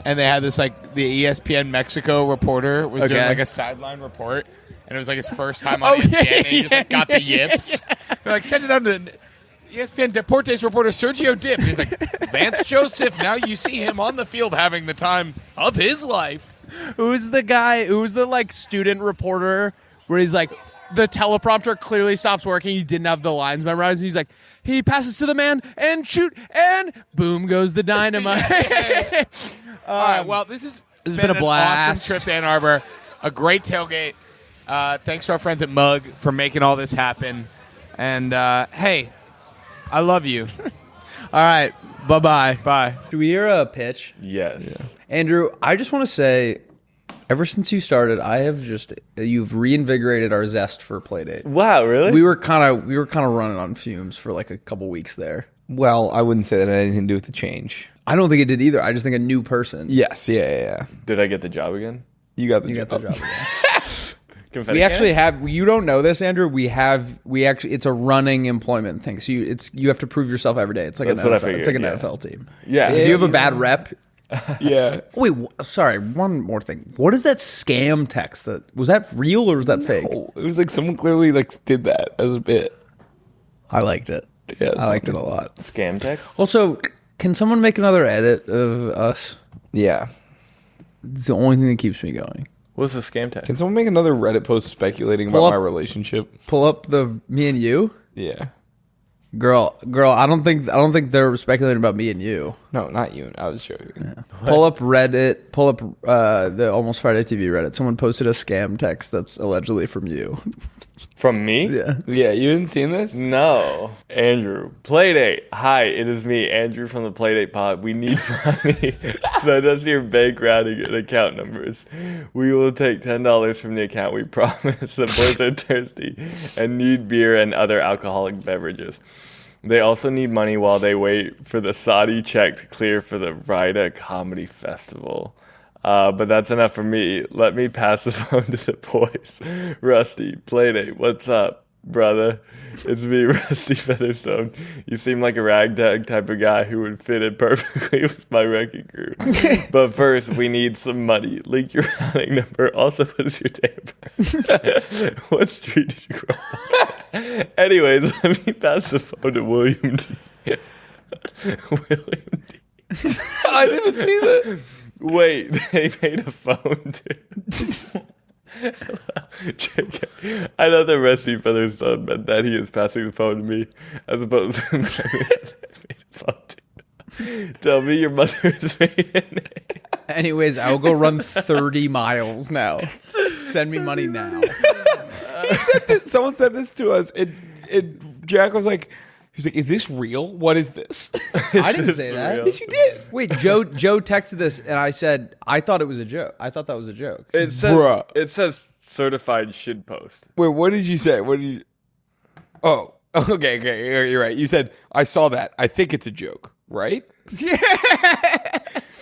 and they had this like the ESPN Mexico reporter was doing Okay. like a sideline report, and it was like his first time on ESPN, and he just like got the yips. They're like, send it on to ESPN Deportes reporter Sergio Dip. And he's like, Vance Joseph, now you see him on the field having the time of his life. Who's the guy? Who's the like student reporter where he's like, the teleprompter clearly stops working. He didn't have the lines memorized. And he's like, he passes to the man and shoot, and boom goes the dynamite. All right, well, this has been a blast. An awesome trip to Ann Arbor, a great tailgate. Thanks to our friends at Mug for making all this happen. And hey, I love you. All right, bye-bye. Bye. Do we hear a pitch? Yes. Andrew, I just want to say, ever since you started, you've reinvigorated our zest for Playdate. Wow, really? We were kind of running on fumes for like a couple weeks there. Well, I wouldn't say that had anything to do with the change. I don't think it did either. I just think a new person. Yes, yeah. Did I get the job again? You got the You job. got the job. Again. Confetti We can? actually have. You don't know this, Andrew. We actually. It's a running employment thing. So you have to prove yourself every day. It's like That's an what I NFL. It's like figured, an yeah. NFL team. Yeah. Do you have a bad rep? Yeah. Wait, sorry. One more thing. What is that scam text? Was that real or was that fake? Oh, it was like someone clearly like did that as a bit. I liked it. Yeah, I liked it a lot. Scam tech? Also, can someone make another edit of us? Yeah. It's the only thing that keeps me going. What's the scam tech? Can someone make another Reddit post speculating Pull about up- my relationship? Pull up the me and you, Yeah. girl. I don't think they're speculating about me and you. No, not you. I was joking. Pull up Reddit. Pull up the Almost Friday TV Reddit. Someone posted a scam text that's allegedly from you. From me? Yeah. Yeah, you hadn't seen this? No. Andrew. Playdate. Hi, it is me, Andrew from the Playdate pod. We need money. Send us your bank routing and account numbers. We will take $10 from the account. We promise. The boys are thirsty and need beer and other alcoholic beverages. They also need money while they wait for the Saudi check to clear for the Rida Comedy Festival. But that's enough for me. Let me pass the phone to the boys. Rusty, Playdate, what's up, brother? It's me, Rusty Featherstone. You seem like a ragtag type of guy who would fit in perfectly with my wrecking crew. But first, we need some money. Link your routing number. Also, what is your date of birth? What street did you grow up on? Anyways, let me pass the phone to William D. William D. I didn't see that. Wait, they made a phone too. I know that Rusty Featherstone meant that he is passing the phone to me, as opposed to made a phone too. Tell me your mother's maiden name. Anyways, I will go run 30 miles now. Send me money now. Someone said this to us, and Jack was like, is this real? What is this? I didn't say that. real? Yes, you did. Wait, Joe texted this, and I said, I thought it was a joke. I thought that was a joke. It says certified should post. Wait, what did you say? What did you? Oh, okay, you're right. You said I saw that. I think it's a joke, right?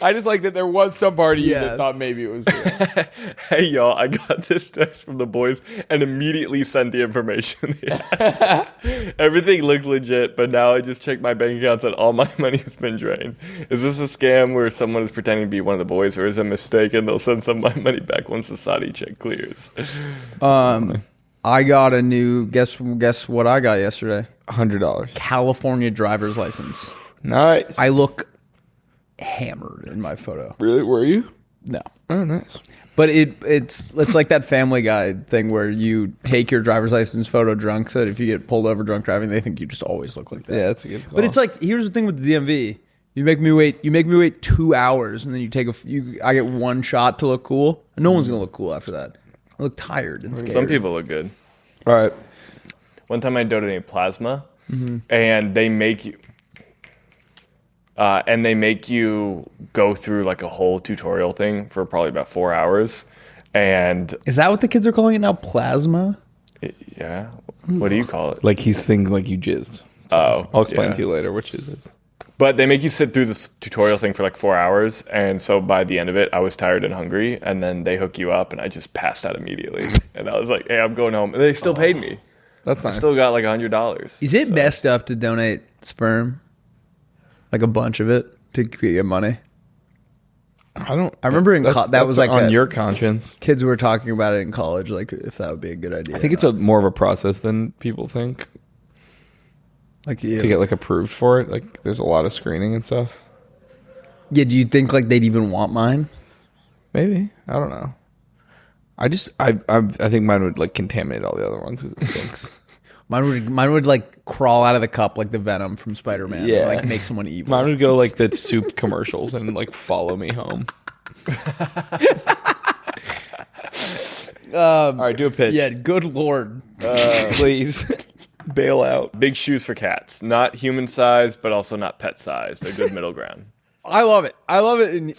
I just like that there was some part of you Yeah. that thought maybe it was real. Hey, y'all, I got this text from the boys and immediately sent the information they asked. Everything looked legit, but now I just checked my bank accounts and all my money has been drained. Is this a scam where someone is pretending to be one of the boys, or is it a mistake and they'll send some of my money back once the Saudi check clears? I got a new guess what I got yesterday? $100. California driver's license. Nice. I look hammered in my photo. Really? Were you? No. Oh, nice. But it's like that Family Guy thing where you take your driver's license photo drunk, so that if you get pulled over drunk driving, they think you just always look like that. Yeah, that's a good call. But it's like, here's the thing with the DMV. You make me wait 2 hours, and then I get one shot to look cool. No one's gonna look cool after that. I look tired and scared. Some people look good. All right. One time I donated plasma, and they make you go through like a whole tutorial thing for probably about 4 hours. And Is that what the kids are calling it now? Plasma? yeah, what do you call it? Like he's thinking like you jizzed. Oh, I'll explain yeah. to you later which is this. But they make you sit through this tutorial thing for like 4 hours. And so by the end of it, I was tired and hungry. And then they hook you up and I just passed out immediately. And I was like, hey, I'm going home. And they still paid me. That's nice. I still got like $100. Is it messed up to donate sperm? Like a bunch of it to get money? I remember that was like on your conscience. Kids were talking about it in college, like if that would be a good idea. I think it's more of a process than people think. Like to get like approved for it. Like there's a lot of screening and stuff. Yeah, do you think like they'd even want mine? Maybe. I don't know. I think mine would like contaminate all the other ones because it stinks. Mine would like crawl out of the cup like the Venom from Spider-Man. Yeah. And, like make someone evil. Mine would go like the soup commercials and like follow me home. All right, do a pitch. Yeah, good lord. Please. Bail out. Big shoes for cats. Not human size, but also not pet size. A good middle ground. I love it. I love it.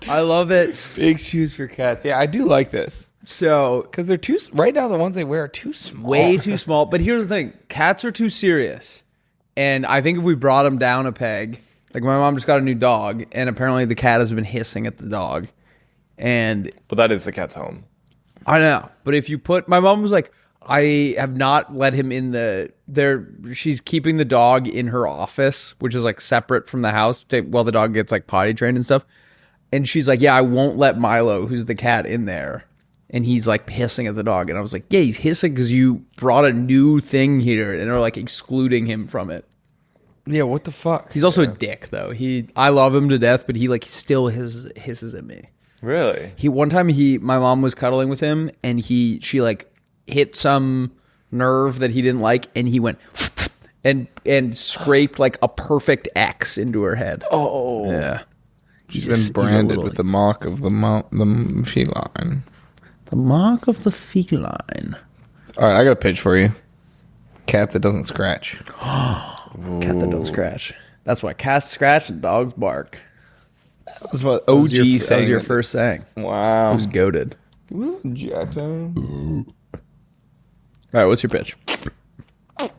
I love it. Big shoes for cats. Yeah, I do like this. So, because they're too, right now the ones they wear are too small. Way too small. But here's the thing. Cats are too serious. And I think if we brought them down a peg, like my mom just got a new dog, and apparently the cat has been hissing at the dog. But that is the cat's home. I know. But if you my mom was like, I have not let him in she's keeping the dog in her office, which is like separate from the house while the dog gets like potty trained and stuff. And she's like, yeah, I won't let Milo, who's the cat, in there. And he's like hissing at the dog. And I was like, yeah, he's hissing because you brought a new thing here and are like excluding him from it. Yeah, what the fuck? He's also a dick though. I love him to death, but he like still hisses at me. Really? One time my mom was cuddling with him and she like hit some nerve that he didn't like, and he went and scraped like a perfect X into her head. Oh, yeah. She's been branded with the mark of the feline. The mark of the feline. All right, I got a pitch for you. Cat that doesn't scratch. Cat that don't scratch. That's why cats scratch and dogs bark. That's what OG saying. That was your first saying. Wow. It was goated. Jackson. All right, what's your pitch? What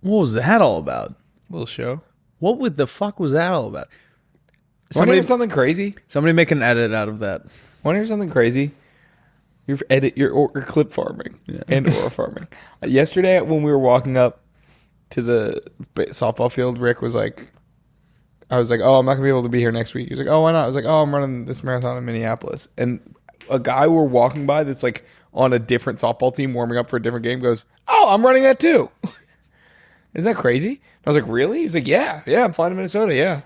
was that all about? Little show. What the fuck was that all about? Want to hear something crazy? Somebody make an edit out of that. Want to hear something crazy? Your clip farming and or farming. Yesterday when we were walking up to the softball field, Rick was like, I was like, oh, I'm not going to be able to be here next week. He was like, oh, why not? I was like, oh, I'm running this marathon in Minneapolis. And a guy we're walking by that's like on a different softball team warming up for a different game goes, oh, I'm running that too. Isn't that crazy? I was like, really? He was like, yeah, I'm flying to Minnesota, yeah.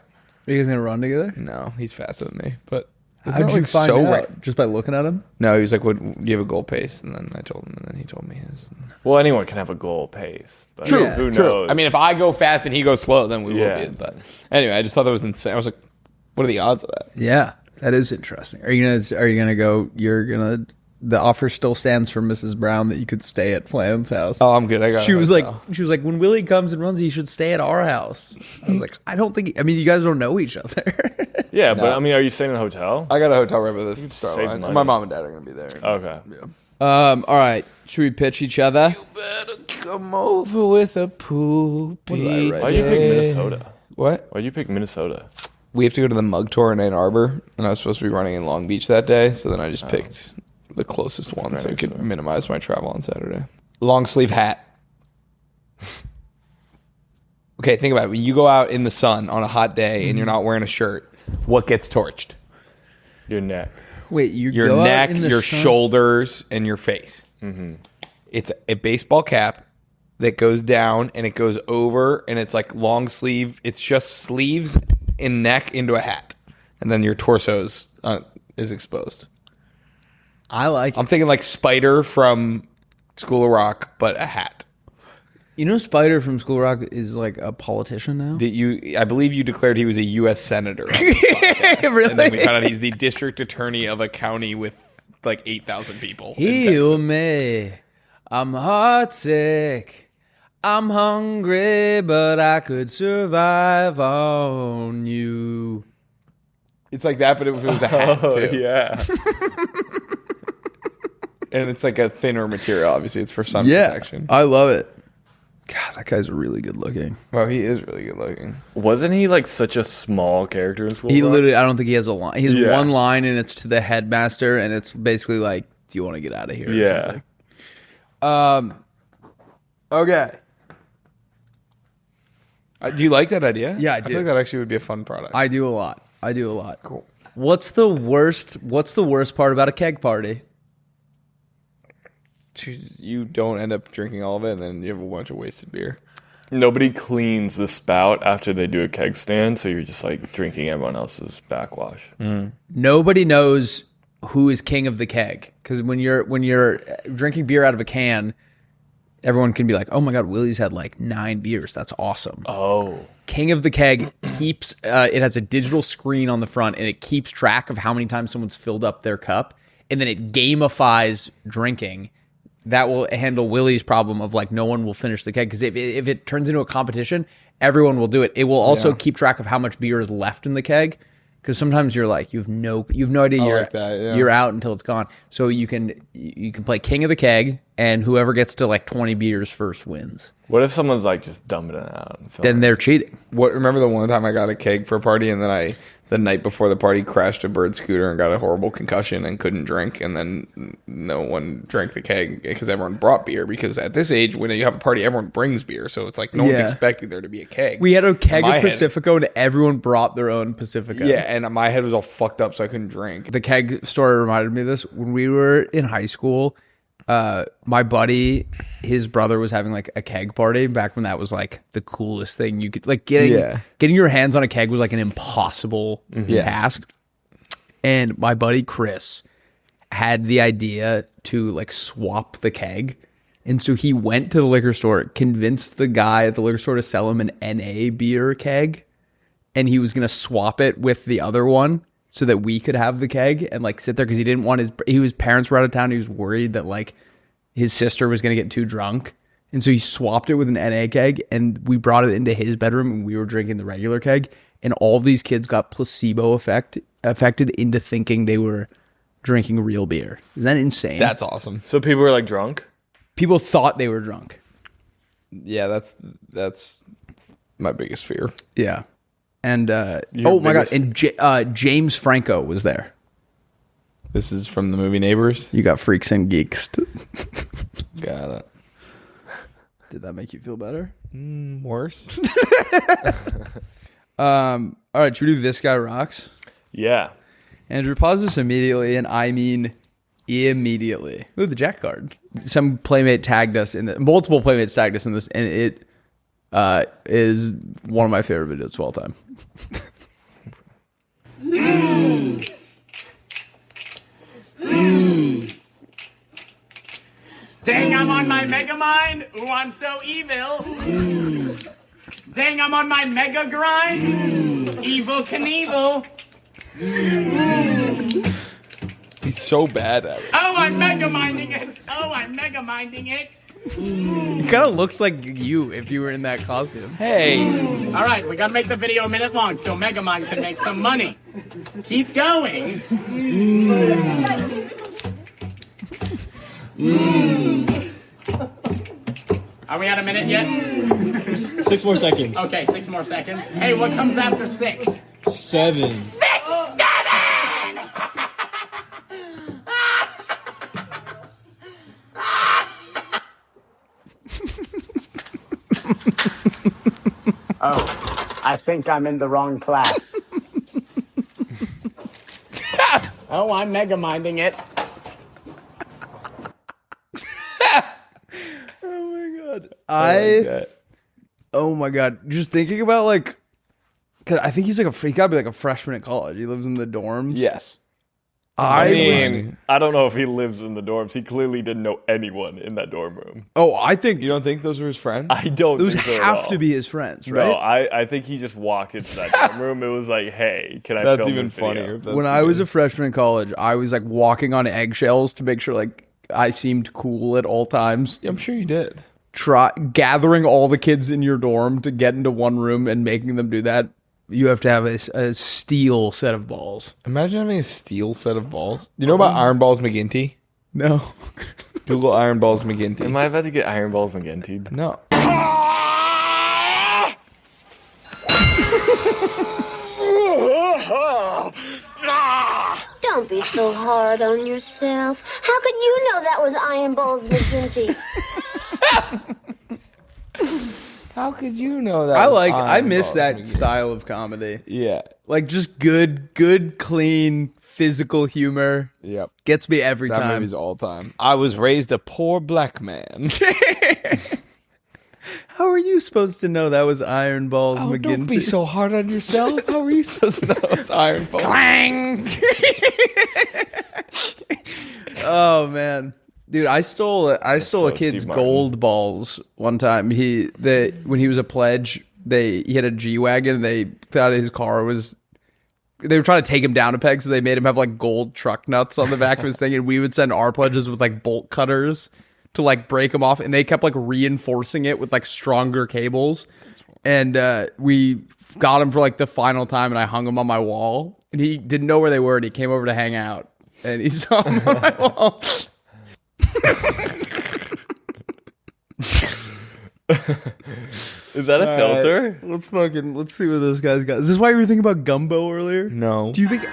Are you guys going to run together? No, he's faster than me. But how did you find out? Just by looking at him? No, he was like, "What? You have a goal pace?" And then I told him, and then he told me his. Well, anyone can have a goal pace, but True, who knows? True. I mean, if I go fast and he goes slow, then we will be. But anyway, I just thought that was insane. I was like, "What are the odds of that?" Yeah, that is interesting. Are you gonna go? The offer still stands for Mrs. Brown that you could stay at Flan's house. Oh, I'm good. I got. She was like, when Willie comes and runs, he should stay at our house. I was like, I don't think. I mean, you guys don't know each other. Yeah, but I mean, are you staying in a hotel? I got a hotel right by the start save line. money. My mom and dad are gonna be there. Okay. All right. Should we pitch each other? You better come over with a poopy. Why'd you pick Minnesota? What? Why'd you pick Minnesota? We have to go to the mug tour in Ann Arbor, and I was supposed to be running in Long Beach that day, so then I just picked the closest one so I could minimize my travel on Saturday. Long sleeve hat. Okay, think about it. When you go out in the sun on a hot day and you're not wearing a shirt, what gets torched? Your neck. Wait, your neck, your shoulders, and your face. Mm-hmm. It's a baseball cap that goes down and it goes over, and it's like long sleeve. It's just sleeves and neck into a hat, and then your torso is exposed. I'm thinking like Spider from School of Rock, but a hat. You know, Spider from School Rock is like a politician now. I believe you declared he was a U.S. senator. On this podcast. Really? And then we found out he's the district attorney of a county with like 8,000 people. Heal me. I'm heartsick. I'm hungry, but I could survive on you. It's like that, but if it was a hat too. Yeah. And it's like a thinner material. Obviously, it's for sun protection. I love it. God, that guy's really good looking. Well, he is really good looking. Wasn't he like such a small character in School? He literally, I don't think he has a line. He has one line, and it's to the headmaster, and it's basically like, "Do you want to get out of here?" Yeah. Or something. Okay. Do you like that idea? Yeah, I I do. feel like that actually would be a fun product. I do a lot. Cool. What's the worst part about a keg party? You don't end up drinking all of it, and then you have a bunch of wasted beer. Nobody cleans the spout after they do a keg stand, so you're just like drinking everyone else's backwash. Nobody knows who is king of the keg, because when you're drinking beer out of a can, everyone can be like, "Oh my god, Willie's had like 9 beers. That's awesome." Oh. King of the keg keeps it has a digital screen on the front, and it keeps track of how many times someone's filled up their cup, and then it gamifies drinking. That will handle Willie's problem of like no one will finish the keg, because if it turns into a competition, everyone will do it. It will also keep track of how much beer is left in the keg, because sometimes you're like you have no idea you're out until it's gone. So you can play king of the keg, and whoever gets to like 20 beers first wins. What if someone's like just dumping it out? Then they're cheating. Remember the one time I got a keg for a party, and then the night before the party crashed a bird scooter and got a horrible concussion and couldn't drink, and then no one drank the keg because everyone brought beer, because at this age when you have a party everyone brings beer, so it's like no one's expecting there to be a keg. We had a keg of Pacifico and everyone brought their own Pacifico. Yeah, and my head was all fucked up so I couldn't drink. The keg story reminded me of this. When we were in high school, my buddy, his brother was having like a keg party back when that was like the coolest thing you could like getting your hands on a keg was like an impossible task. And my buddy Chris had the idea to like swap the keg. And so he went to the liquor store, convinced the guy at the liquor store to sell him an NA beer keg, and he was going to swap it with the other one so that we could have the keg and like sit there, because he didn't want his parents were out of town. He was worried that like his sister was going to get too drunk. And so he swapped it with an NA keg, and we brought it into his bedroom, and we were drinking the regular keg, and all of these kids got placebo affected into thinking they were drinking real beer. Isn't that insane? That's awesome. So people were like drunk? People thought they were drunk. Yeah, that's my biggest fear. Yeah. And oh my god, and James Franco was there. This is from the movie Neighbors. You got freaks and geeks. Got it. Did that make you feel better? Worse. All right, should we do This Guy Rocks? Yeah. Andrew, pause this immediately, and I mean immediately. Ooh, the Jack card. Some playmate tagged us in multiple playmates tagged us in this, and it is one of my favorite videos of all time. Dang, I'm on my Megamind. Ooh, I'm so evil. Dang, I'm on my mega grind. Evil Knievel. He's so bad at it. Oh, I'm Megaminding it. Oh, I'm Megaminding it. It kind of looks like you if you were in that costume. Hey. All right, we got to make the video a minute long so Megamind can make some money. Keep going. Are we at a minute yet? 6 more seconds. Okay, 6 more seconds. Hey, what comes after 6? 7. 6, 7! Oh, I think I'm in the wrong class. Oh, I'm mega minding it. Oh my god! Just thinking about like, cause I think he's like he gotta be like a freshman at college. He lives in the dorms. Yes. I mean, I don't know if he lives in the dorms. He clearly didn't know anyone in that dorm room. Oh, I think you don't think those were his friends? I don't. Those think so have to be his friends, right? No, I think he just walked into that dorm room. It was like, hey, can I? That's film even this video? funnier. When I was a freshman in college, I was like walking on eggshells to make sure like I seemed cool at all times. I'm sure you did. Gathering all the kids in your dorm to get into one room and making them do that. You have to have a steel set of balls. Imagine having a steel set of balls. You know about Iron Balls McGinty? No. Google Iron Balls McGinty. Am I about to get Iron Balls McGinty? No. Don't be so hard on yourself. How could you know that was Iron Balls McGinty? How could you know that? I miss that style of comedy. Yeah. Like just good, clean, physical humor. Yep. Gets me every that time. Movie's all time. I was raised a poor black man. How are you supposed to know that was Iron Balls McGinty? Don't be so hard on yourself. How are you supposed to know that was Iron Balls? Clang! Oh man. Dude, I stole a kid's gold balls one time. When he was a pledge, he had a G-Wagon and they thought his car was. They were trying to take him down a peg, so they made him have like gold truck nuts on the back of his thing, and we would send our pledges with like bolt cutters to like break them off, and they kept like reinforcing it with like stronger cables. And we got him for like the final time, and I hung him on my wall, and he didn't know where they were, and he came over to hang out, and he saw them on my wall. Is that a filter? Let's see what this guy's got. Is this why you were thinking about gumbo earlier? No. Do you think?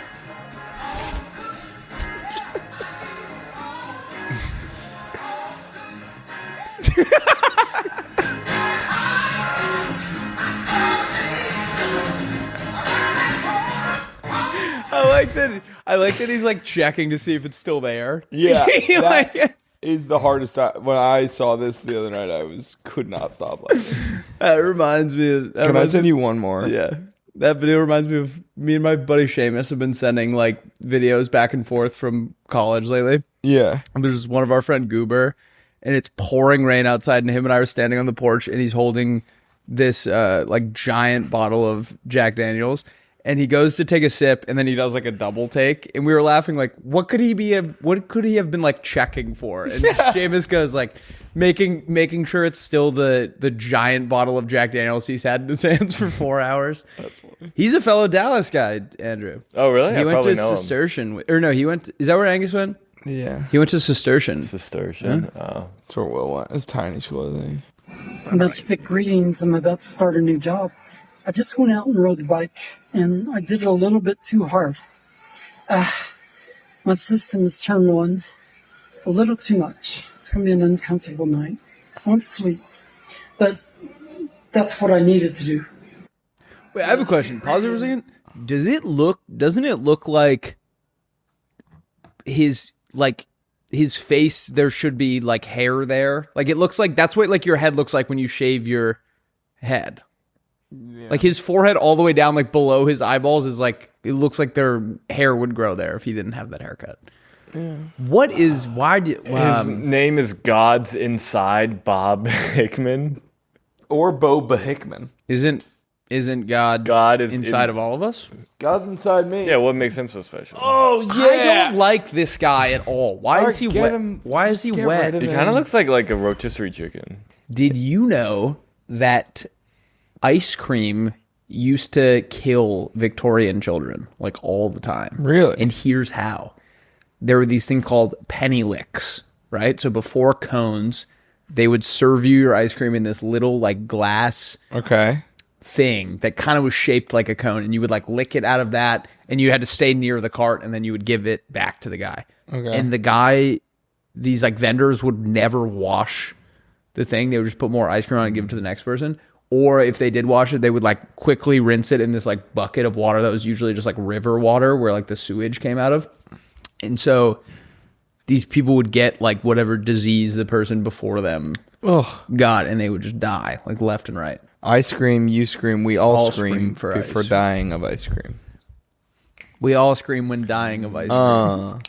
I like that he's like checking to see if it's still there. Yeah. Like, that is the hardest time. When I saw this the other night, I could not stop laughing. That reminds me of... Can I send you one more? Yeah. That video reminds me of me and my buddy Seamus have been sending like videos back and forth from college lately. Yeah. And there's one of our friend Goober, and it's pouring rain outside, and him and I are standing on the porch, and he's holding this like giant bottle of Jack Daniels, and he goes to take a sip, and then he does like a double take, and we were laughing like, what could he have been like checking for? And Seamus goes like making sure it's still the giant bottle of Jack Daniels he's had in his hands for 4 hours. That's funny. He's a fellow Dallas guy, Andrew. Oh really? He went to Cistercian, or no, he went. Is that where Angus went? Yeah, he went to Cistercian. Cistercian. Yeah. Oh, that's where Will went. It's a tiny school, I think. I'm about to pick greetings. I'm about to start a new job. I just went out and rode the bike, and I did it a little bit too hard. My system is turned on a little too much. It's going to be an uncomfortable night. I won't sleep, but that's what I needed to do. Wait, I have a question. Pause it for a second. Doesn't it look like his face, there should be like hair there? Like it looks like that's what like your head looks like when you shave your head. Yeah. Like his forehead all the way down like below his eyeballs is like, it looks like their hair would grow there if he didn't have that haircut. Yeah. His name is God's Inside Bob Hickman. Or Boba Hickman. Isn't God is inside of all of us? God's inside me. Yeah, what makes him so special? Oh yeah. I don't like this guy at all. Why is he wet? Why is he wet? He kind of looks like a rotisserie chicken. Did you know that ice cream used to kill Victorian children like all the time? Really? And here's how. There were these things called penny licks right? So before cones, they would serve you your ice cream in this little like glass thing that kind of was shaped like a cone, and you would like lick it out of that, and you had to stay near the cart, and then you would give it back to the guy. And the guy, these like vendors would never wash the thing. They would just put more ice cream on and give it to the next person. Or if they did wash it, they would like quickly rinse it in this like bucket of water that was usually just like river water where like the sewage came out of. And so these people would get like whatever disease the person before them got, and they would just die like left and right. I scream, you scream, we all scream for dying of ice cream. We all scream when dying of ice cream.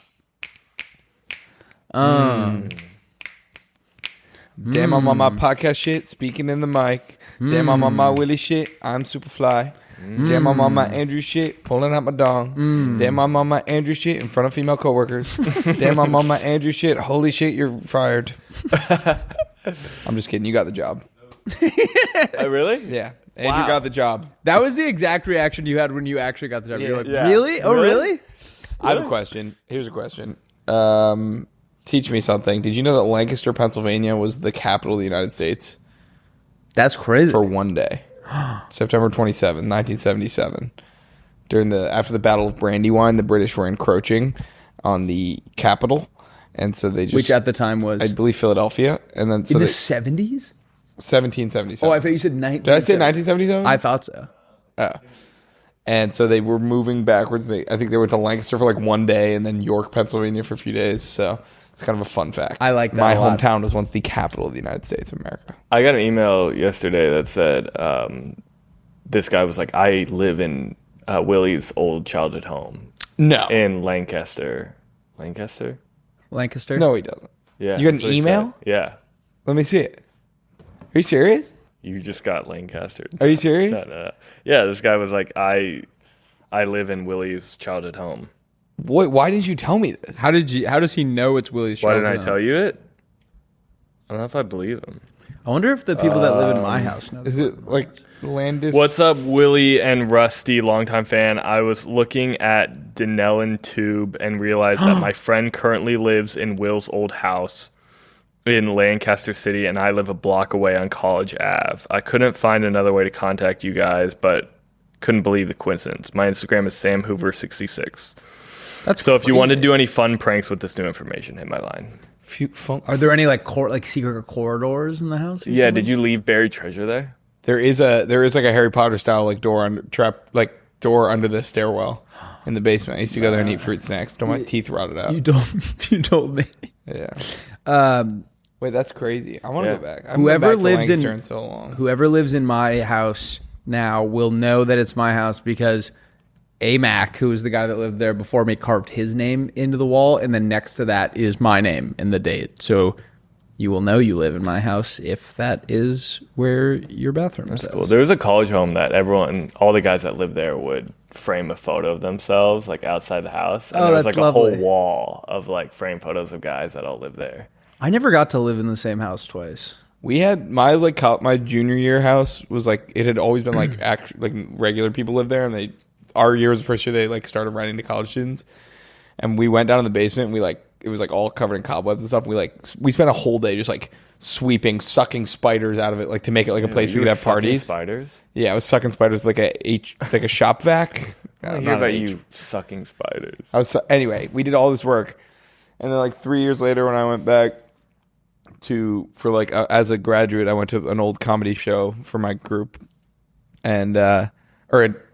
Damn, I'm on my podcast shit, speaking in the mic. Damn, I'm on my Willie shit, I'm super fly. Damn, I'm on my Andrew shit, pulling out my dong. Damn, I'm on my Andrew shit in front of female coworkers. Damn, I'm on my Andrew shit, holy shit, you're fired. I'm just kidding, you got the job. Oh, really? Yeah. Andrew got the job. That was the exact reaction you had when you actually got the job. Yeah. You're like, really? Oh, really? I have a question. Here's a question. Teach me something. Did you know that Lancaster, Pennsylvania was the capital of the United States? That's crazy. For one day. September 27, 1977. After the Battle of Brandywine, the British were encroaching on the capital. And so they just... Which at the time was... I believe Philadelphia. And then in the 70s? 1777. Oh, I thought you said 1977. Did I say 1977? I thought so. Oh. And so they were moving backwards. I think they went to Lancaster for like one day and then York, Pennsylvania for a few days. So it's kind of a fun fact. I like that My a lot. hometown was once the capital of the United States of America. I got an email yesterday that said this guy was like, I live in Willie's old childhood home. No. In Lancaster. Lancaster? No, he doesn't. Yeah. You got that's an what he email? said. Yeah. Let me see it. Are you serious? You just got Lancaster. Are you serious? No. Yeah, this guy was like, I live in Willie's childhood home. Why didn't you tell me this? How does he know it's Willie's Why childhood didn't I home? tell you it? I don't know if I believe him. I wonder if the people that live in my house know. Is it like Landis? What's up, Willie and Rusty, longtime fan? I was looking at Denellen Tube and realized that my friend currently lives in Will's old house in Lancaster City, and I live a block away on College Ave. I couldn't find another way to contact you guys, but couldn't believe the coincidence. My Instagram is samhoover66. That's so if you crazy. want to do any fun pranks with this new information, hit my line. Are there any like secret corridors in the house? Or Yeah, something? did you leave buried treasure there? There is like a Harry Potter style like door under the stairwell in the basement. I used to go there and eat fruit snacks until my teeth rotted out. You told me. Yeah. Wait, that's crazy. I want to go back. I haven't Whoever been back to lives Lancaster in so long. Whoever lives in my house now will know that it's my house because Mac, who was the guy that lived there before me, carved his name into the wall, and then next to that is my name and the date. So you will know you live in my house if that is where your bathroom is. Cool. There was a college home that all the guys that lived there would frame a photo of themselves like outside the house. And there was that's like lovely. a whole wall of like framed photos of guys that all lived there. I never got to live in the same house twice. We had my junior year house was like it had always been like regular people lived there, and our year was the first year they like started renting to college students, and we went down in the basement and we like it was like all covered in cobwebs and stuff. We spent a whole day just like sucking spiders out of it like to make it like a place we could have parties. Spiders? Yeah, I was sucking spiders like a shop vac. I hear about you sucking spiders. Anyway, we did all this work, and then like 3 years later when I went back as a graduate, I went to an old comedy show for my group, and I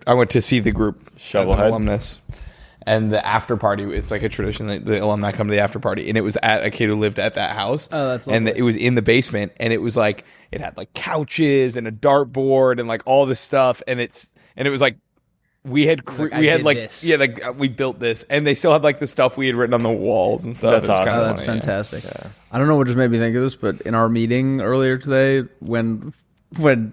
went to see the group as an Shovelhead? alumnus. And the after party, it's like a tradition that the alumni come to the after party, and it was at a kid who lived at that house. Oh, that's and lovely. it was in the basement, and it was like it had like couches and a dartboard and like all this stuff, and it was like we had we built this, and they still had like the stuff we had written on the walls and stuff. That's It was awesome. kinda That's funny, fantastic. Yeah. I don't know what just made me think of this, but in our meeting earlier today, when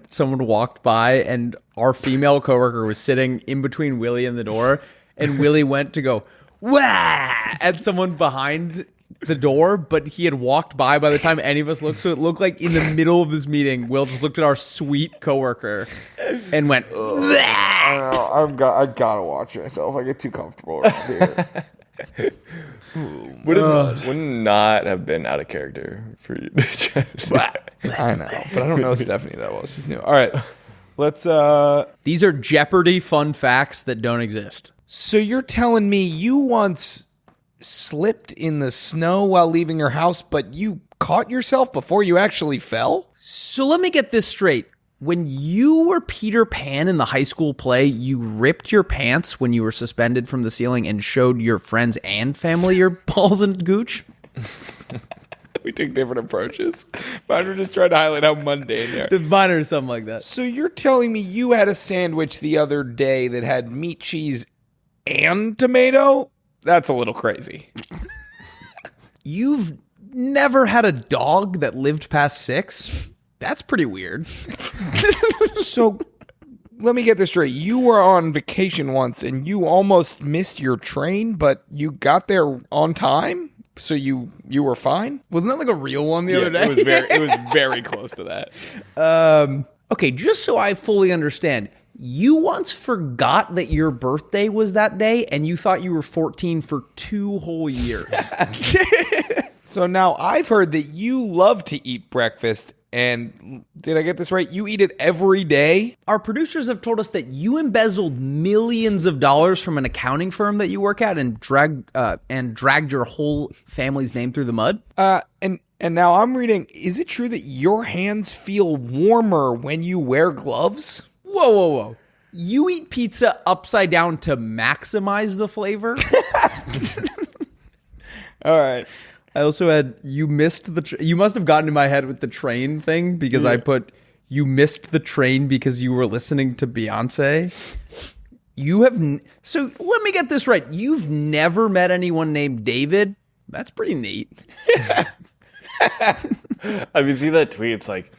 someone walked by and our female coworker was sitting in between Willie and the door, and Willie went to go wah at someone behind the door, but he had walked by the time any of us looked, so it looked like in the middle of this meeting, Will just looked at our sweet coworker and went, I gotta watch myself. I get too comfortable around here. Would not have been out of character for you. I know, but I don't know Stephanie that well. She's new. All right, let's. These are Jeopardy fun facts that don't exist. So you're telling me you once slipped in the snow while leaving your house, but you caught yourself before you actually fell? So let me get this straight. When you were Peter Pan in the high school play, you ripped your pants when you were suspended from the ceiling and showed your friends and family your balls and gooch? We took different approaches. Mine were just trying to highlight how mundane they are. Mine or something like that. So you're telling me you had a sandwich the other day that had meat, cheese, and tomato? That's a little crazy. You've never had a dog that lived past 6? That's pretty weird. So let me get this straight. You were on vacation once and you almost missed your train, but you got there on time? So you were fine? Wasn't that like a real one the other day? It was very close to that. Okay, just so I fully understand, you once forgot that your birthday was that day and you thought you were 14 for 2 whole years. So now I've heard that you love to eat breakfast, and did I get this right? You eat it every day? Our producers have told us that you embezzled millions of dollars from an accounting firm that you work at and dragged your whole family's name through the mud. And now I'm reading, is it true that your hands feel warmer when you wear gloves? Whoa. You eat pizza upside down to maximize the flavor? All right. I also had, you missed you must have gotten in my head with the train thing because I put, you missed the train because you were listening to Beyonce. So let me get this right. You've never met anyone named David? That's pretty neat. Have you seen that tweet? It's like,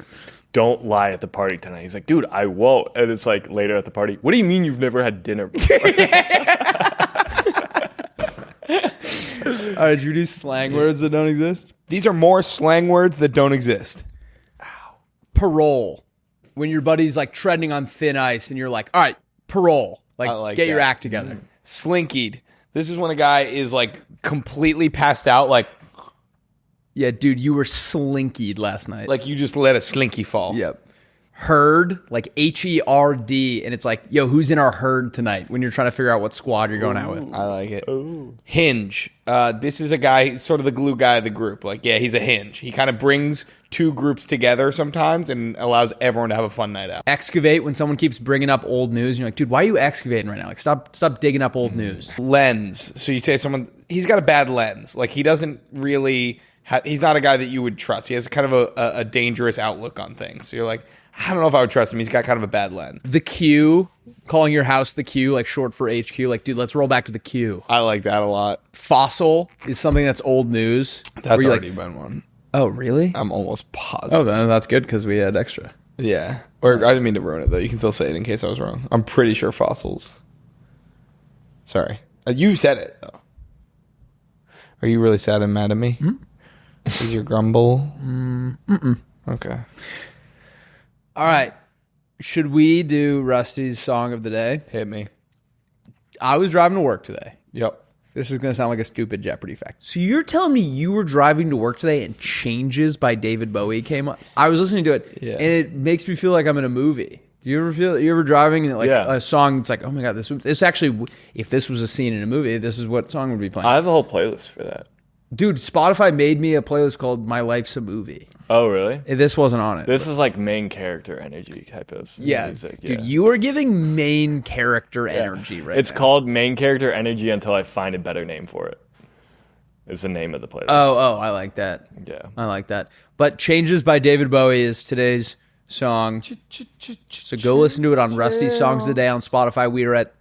don't lie at the party tonight. He's like, dude, I won't. And it's like later at the party, what do you mean you've never had dinner before? All right, should we do slang words that don't exist? These are more slang words that don't exist. Parole. When your buddy's like treading on thin ice and you're like, all right, parole. Like get your act together. Slinkied. This is when a guy is like completely passed out, like... Yeah, dude, you were slinkied last night. Like you just let a slinky fall. Yep. Herd, like HERD, and it's like, yo, who's in our herd tonight when you're trying to figure out what squad you're going out with. I like it. Ooh. Hinge. This is a guy, he's sort of the glue guy of the group. Like, yeah, he's a hinge. He kind of brings two groups together sometimes and allows everyone to have a fun night out. Excavate, when someone keeps bringing up old news, and you're like, dude, why are you excavating right now? Like, stop digging up old news. Lens. So you say someone, he's got a bad lens. Like, he doesn't really, he's not a guy that you would trust. He has kind of a dangerous outlook on things. So you're like, I don't know if I would trust him. He's got kind of a bad lens. The Q, calling your house the Q, like short for HQ. Like, dude, let's roll back to the Q. I like that a lot. Fossil is something that's old news. That's already been one. Oh, really? I'm almost positive. Oh, then that's good because we had extra. Yeah. Or I didn't mean to ruin it, though. You can still say it in case I was wrong. I'm pretty sure fossils. Sorry. You said it, though. Are you really sad and mad at me? Is your grumble? Okay. All right. Should we do Rusty's song of the day? Hit me. I was driving to work today. Yep. This is going to sound like a stupid Jeopardy fact. So you're telling me you were driving to work today and Changes by David Bowie came up? I was listening to it, and it makes me feel like I'm in a movie. Do you ever driving and a song? It's like, oh my god, this actually, if this was a scene in a movie, this is what song would be playing. I have a whole playlist for that. Dude, Spotify made me a playlist called "My Life's a Movie." Oh, really? This wasn't on it. This is like main character energy type of music. Dude, you are giving main character energy right now. It's called main character energy until I find a better name for it. Is the name of the playlist. Oh, I like that. Yeah. I like that. But Changes by David Bowie is today's song. So go listen to it on Rusty's Songs of the Day on Spotify. We are at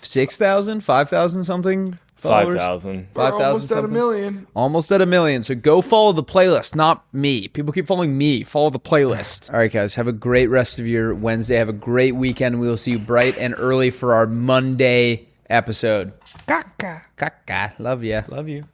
6,000, 5,000 something. 5,000. 5,000 almost at a million. Almost at a million. So go follow the playlist, not me. People keep following me. Follow the playlist. All right, guys. Have a great rest of your Wednesday. Have a great weekend. We will see you bright and early for our Monday episode. Caca. Caca. Love ya. Love you.